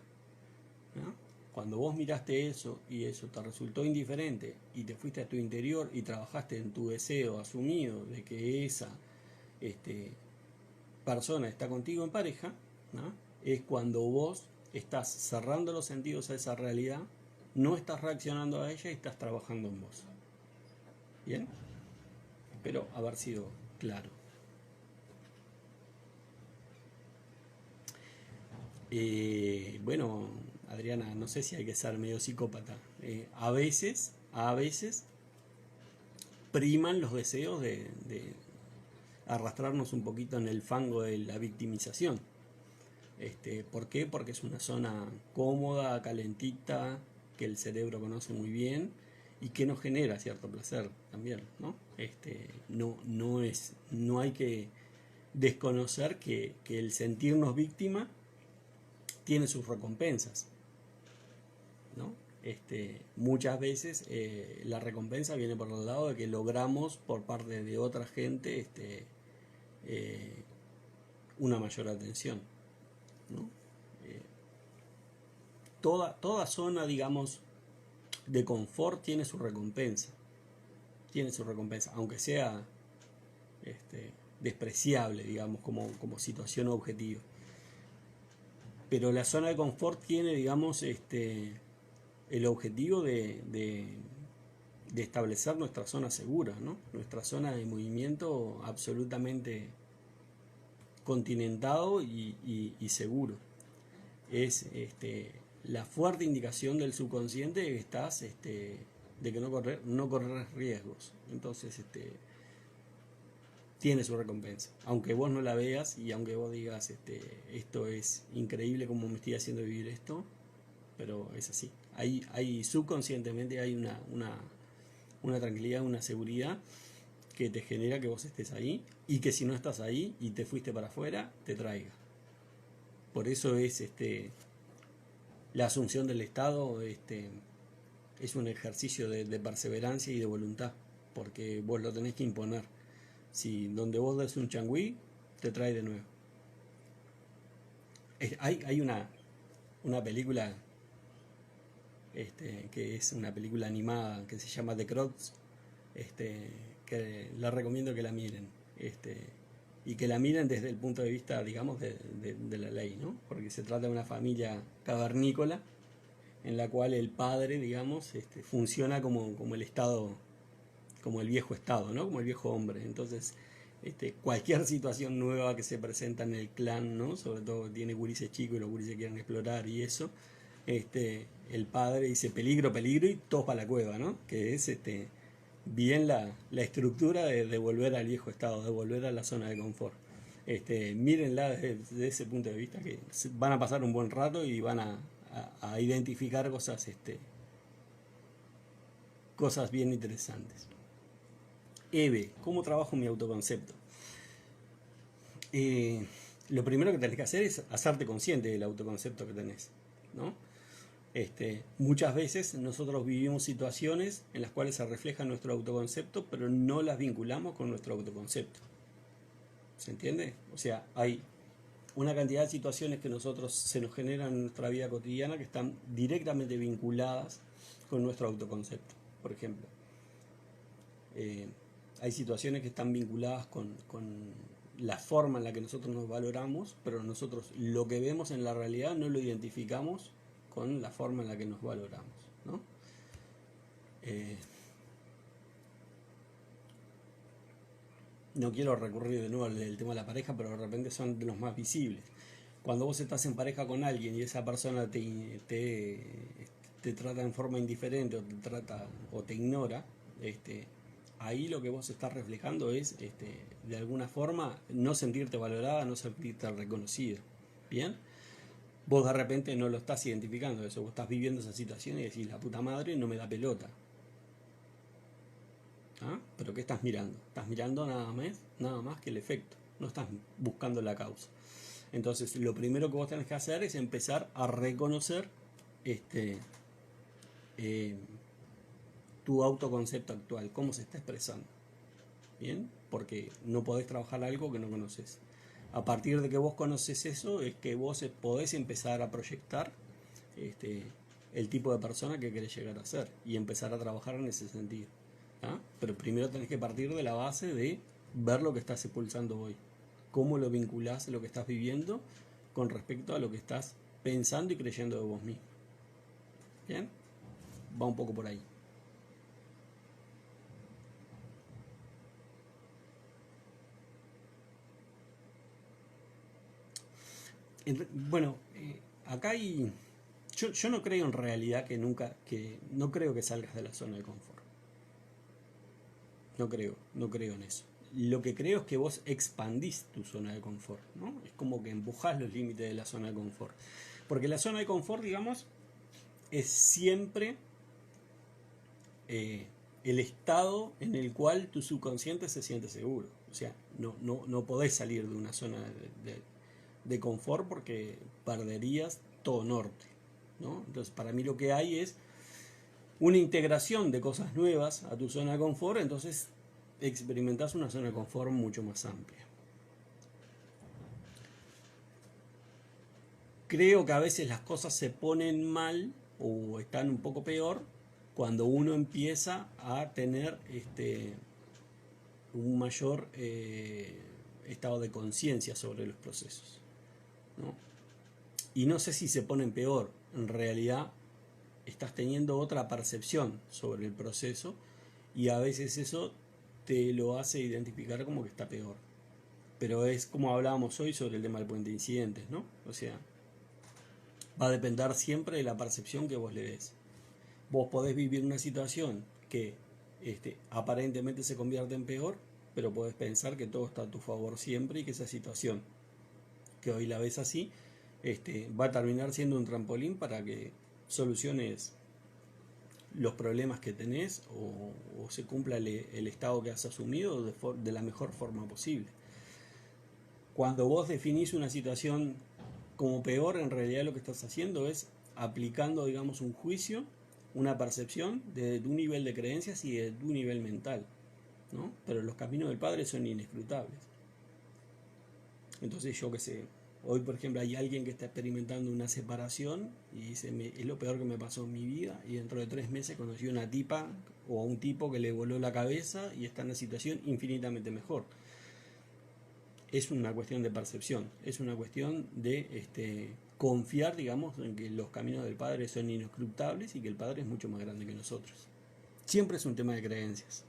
¿no? Cuando vos miraste eso y eso te resultó indiferente y te fuiste a tu interior y trabajaste en tu deseo asumido de que esa persona está contigo en pareja, ¿no? Es cuando vos estás cerrando los sentidos a esa realidad, no estás reaccionando a ella y estás trabajando en vos. ¿Bien? Espero haber sido claro. Bueno, Adriana, no sé si hay que ser medio psicópata. A veces priman los deseos de arrastrarnos un poquito en el fango de la victimización. ¿Por qué? Porque es una zona cómoda, calentita, que el cerebro conoce muy bien y que nos genera cierto placer también, ¿no? No hay que desconocer que el sentirnos víctima tiene sus recompensas, ¿no? Muchas veces la recompensa viene por el lado de que logramos por parte de otra gente una mayor atención, ¿no? Toda zona, digamos, de confort tiene su recompensa, aunque sea despreciable, digamos, como situación objetiva. Pero la zona de confort tiene, digamos, el objetivo de establecer nuestra zona segura, ¿no? Nuestra zona de movimiento absolutamente continentado y seguro. Es la fuerte indicación del subconsciente de que estás, de que no corres riesgos. Entonces, tiene su recompensa, aunque vos no la veas y aunque vos digas, esto es increíble como me estoy haciendo vivir esto, pero es así. Hay subconscientemente hay una tranquilidad, una seguridad que te genera que vos estés ahí y que si no estás ahí y te fuiste para afuera, te traiga. Por eso es la asunción del Estado es un ejercicio de perseverancia y de voluntad, porque vos lo tenés que imponer. Si donde vos des un changüí, te trae de nuevo. Hay una película que es una película animada que se llama The Croods, que la recomiendo que la miren, y que la miren desde el punto de vista, digamos, de la ley, ¿no? Porque se trata de una familia cavernícola en la cual el padre, digamos, funciona como el Estado, como el viejo Estado, ¿no? Como el viejo hombre. Entonces, cualquier situación nueva que se presenta en el clan, ¿no? Sobre todo tiene gurises chicos y los gurises quieren explorar y eso, el padre dice peligro, peligro y todos para la cueva, ¿no? Que es bien la estructura de volver al viejo Estado, de volver a la zona de confort. Mírenla desde ese punto de vista, que van a pasar un buen rato y van a identificar cosas bien interesantes. Eve, ¿cómo trabajo mi autoconcepto? Lo primero que tenés que hacer es hacerte consciente del autoconcepto que tenés, ¿no? Muchas veces nosotros vivimos situaciones en las cuales se refleja nuestro autoconcepto, pero no las vinculamos con nuestro autoconcepto. ¿Se entiende? O sea, hay una cantidad de situaciones que se nos generan en nuestra vida cotidiana que están directamente vinculadas con nuestro autoconcepto. Por ejemplo, hay situaciones que están vinculadas con la forma en la que nosotros nos valoramos, pero nosotros lo que vemos en la realidad no lo identificamos con la forma en la que nos valoramos, ¿no? No quiero recurrir de nuevo al tema de la pareja, pero de repente son de los más visibles. Cuando vos estás en pareja con alguien y esa persona te trata en forma indiferente o te ignora, ahí lo que vos estás reflejando es, de alguna forma, no sentirte valorada, no sentirte reconocida. ¿Bien? Vos de repente no lo estás identificando eso, vos estás viviendo esa situación y decís, la puta madre no me da pelota. ¿Ah? ¿Pero qué estás mirando? Estás mirando nada más que el efecto, no estás buscando la causa. Entonces, lo primero que vos tenés que hacer es empezar a reconocer tu autoconcepto actual, cómo se está expresando. ¿Bien? Porque no podés trabajar algo que no conoces. A partir de que vos conoces eso, es que vos podés empezar a proyectar el tipo de persona que querés llegar a ser y empezar a trabajar en ese sentido. ¿Ah? Pero primero tenés que partir de la base de ver lo que estás impulsando hoy. Cómo lo vinculás lo que estás viviendo con respecto a lo que estás pensando y creyendo de vos mismo. ¿Bien? Va un poco por ahí. Bueno, acá hay... Yo no creo en realidad no creo que salgas de la zona de confort. No creo en eso. Lo que creo es que vos expandís tu zona de confort, ¿no? Es como que empujás los límites de la zona de confort. Porque la zona de confort, digamos, es siempre el estado en el cual tu subconsciente se siente seguro. O sea, no podés salir de una zona de confort porque perderías todo norte, ¿no? Entonces, para mí lo que hay es una integración de cosas nuevas a tu zona de confort, entonces experimentás una zona de confort mucho más amplia. Creo que a veces las cosas se ponen mal o están un poco peor cuando uno empieza a tener un mayor estado de conciencia sobre los procesos, ¿no? Y no sé si se ponen peor, en realidad estás teniendo otra percepción sobre el proceso y a veces eso te lo hace identificar como que está peor. Pero es como hablábamos hoy sobre el tema del puente de incidentes, ¿no? O sea, va a depender siempre de la percepción que vos le des. Vos podés vivir una situación que aparentemente se convierte en peor, pero podés pensar que todo está a tu favor siempre y que esa situación, que hoy la ves así, va a terminar siendo un trampolín para que soluciones los problemas que tenés o se cumpla el estado que has asumido de la mejor forma posible. Cuando vos definís una situación como peor, en realidad lo que estás haciendo es aplicando, digamos, un juicio, una percepción de tu nivel de creencias y de tu nivel mental, ¿no? Pero los caminos del Padre son inescrutables. Entonces yo qué sé, hoy por ejemplo hay alguien que está experimentando una separación y dice, es lo peor que me pasó en mi vida, y dentro de 3 meses conocí a una tipa o a un tipo que le voló la cabeza y está en una situación infinitamente mejor. Es una cuestión de percepción, es una cuestión de confiar, digamos, en que los caminos del Padre son inescrutables y que el Padre es mucho más grande que nosotros. Siempre es un tema de creencias.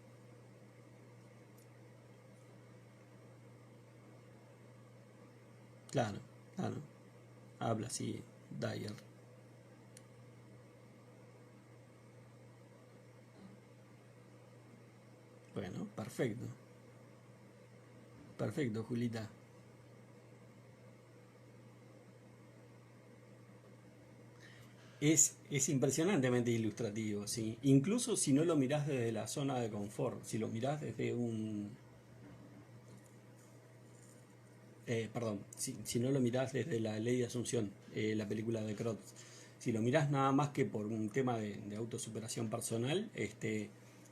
Claro, claro. Habla así, Dyer. Bueno, perfecto. Perfecto, Julita. Es impresionantemente ilustrativo, ¿sí? Incluso si no lo mirás desde la zona de confort, si lo mirás desde perdón, si no lo mirás desde la ley de Asunción, la película de Crotz, si lo mirás nada más que por un tema de autosuperación personal,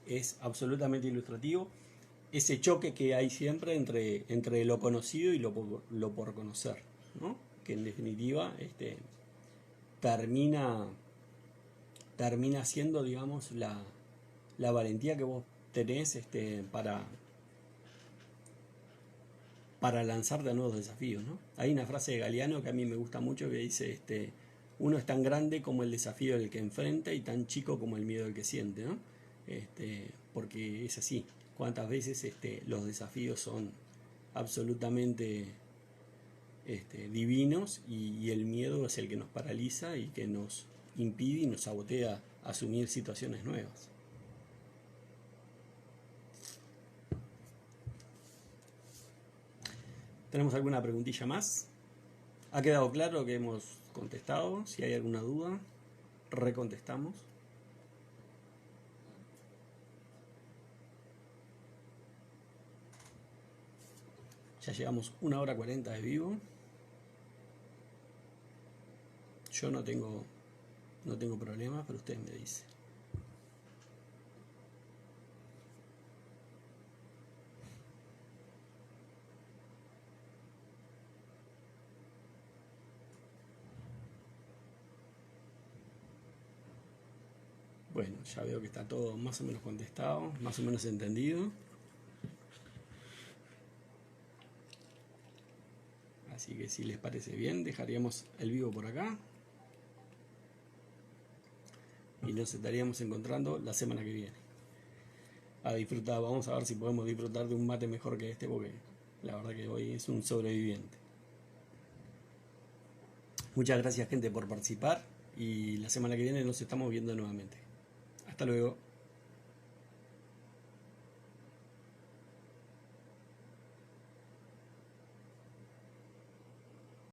es absolutamente ilustrativo ese choque que hay siempre entre lo conocido y lo por conocer, ¿no? Que en definitiva termina, termina siendo, digamos, la valentía que vos tenés para lanzarte a nuevos desafíos, ¿no? Hay una frase de Galeano que a mí me gusta mucho que dice, uno es tan grande como el desafío del que enfrenta y tan chico como el miedo del que siente, ¿no? Porque es así. Cuántas veces los desafíos son absolutamente divinos y el miedo es el que nos paraliza y que nos impide y nos sabotea asumir situaciones nuevas. ¿Tenemos alguna preguntilla más? ¿Ha quedado claro que hemos contestado? Si hay alguna duda, recontestamos. Ya llevamos 1 hora 40 de vivo. Yo no tengo problema, pero usted me dice. Bueno, ya veo que está todo más o menos contestado, más o menos entendido. Así que si les parece bien, dejaríamos el vivo por acá. Y nos estaríamos encontrando la semana que viene. A disfrutar, vamos a ver si podemos disfrutar de un mate mejor que este, porque la verdad que hoy es un sobreviviente. Muchas gracias, gente, por participar, y la semana que viene nos estamos viendo nuevamente. Hasta luego.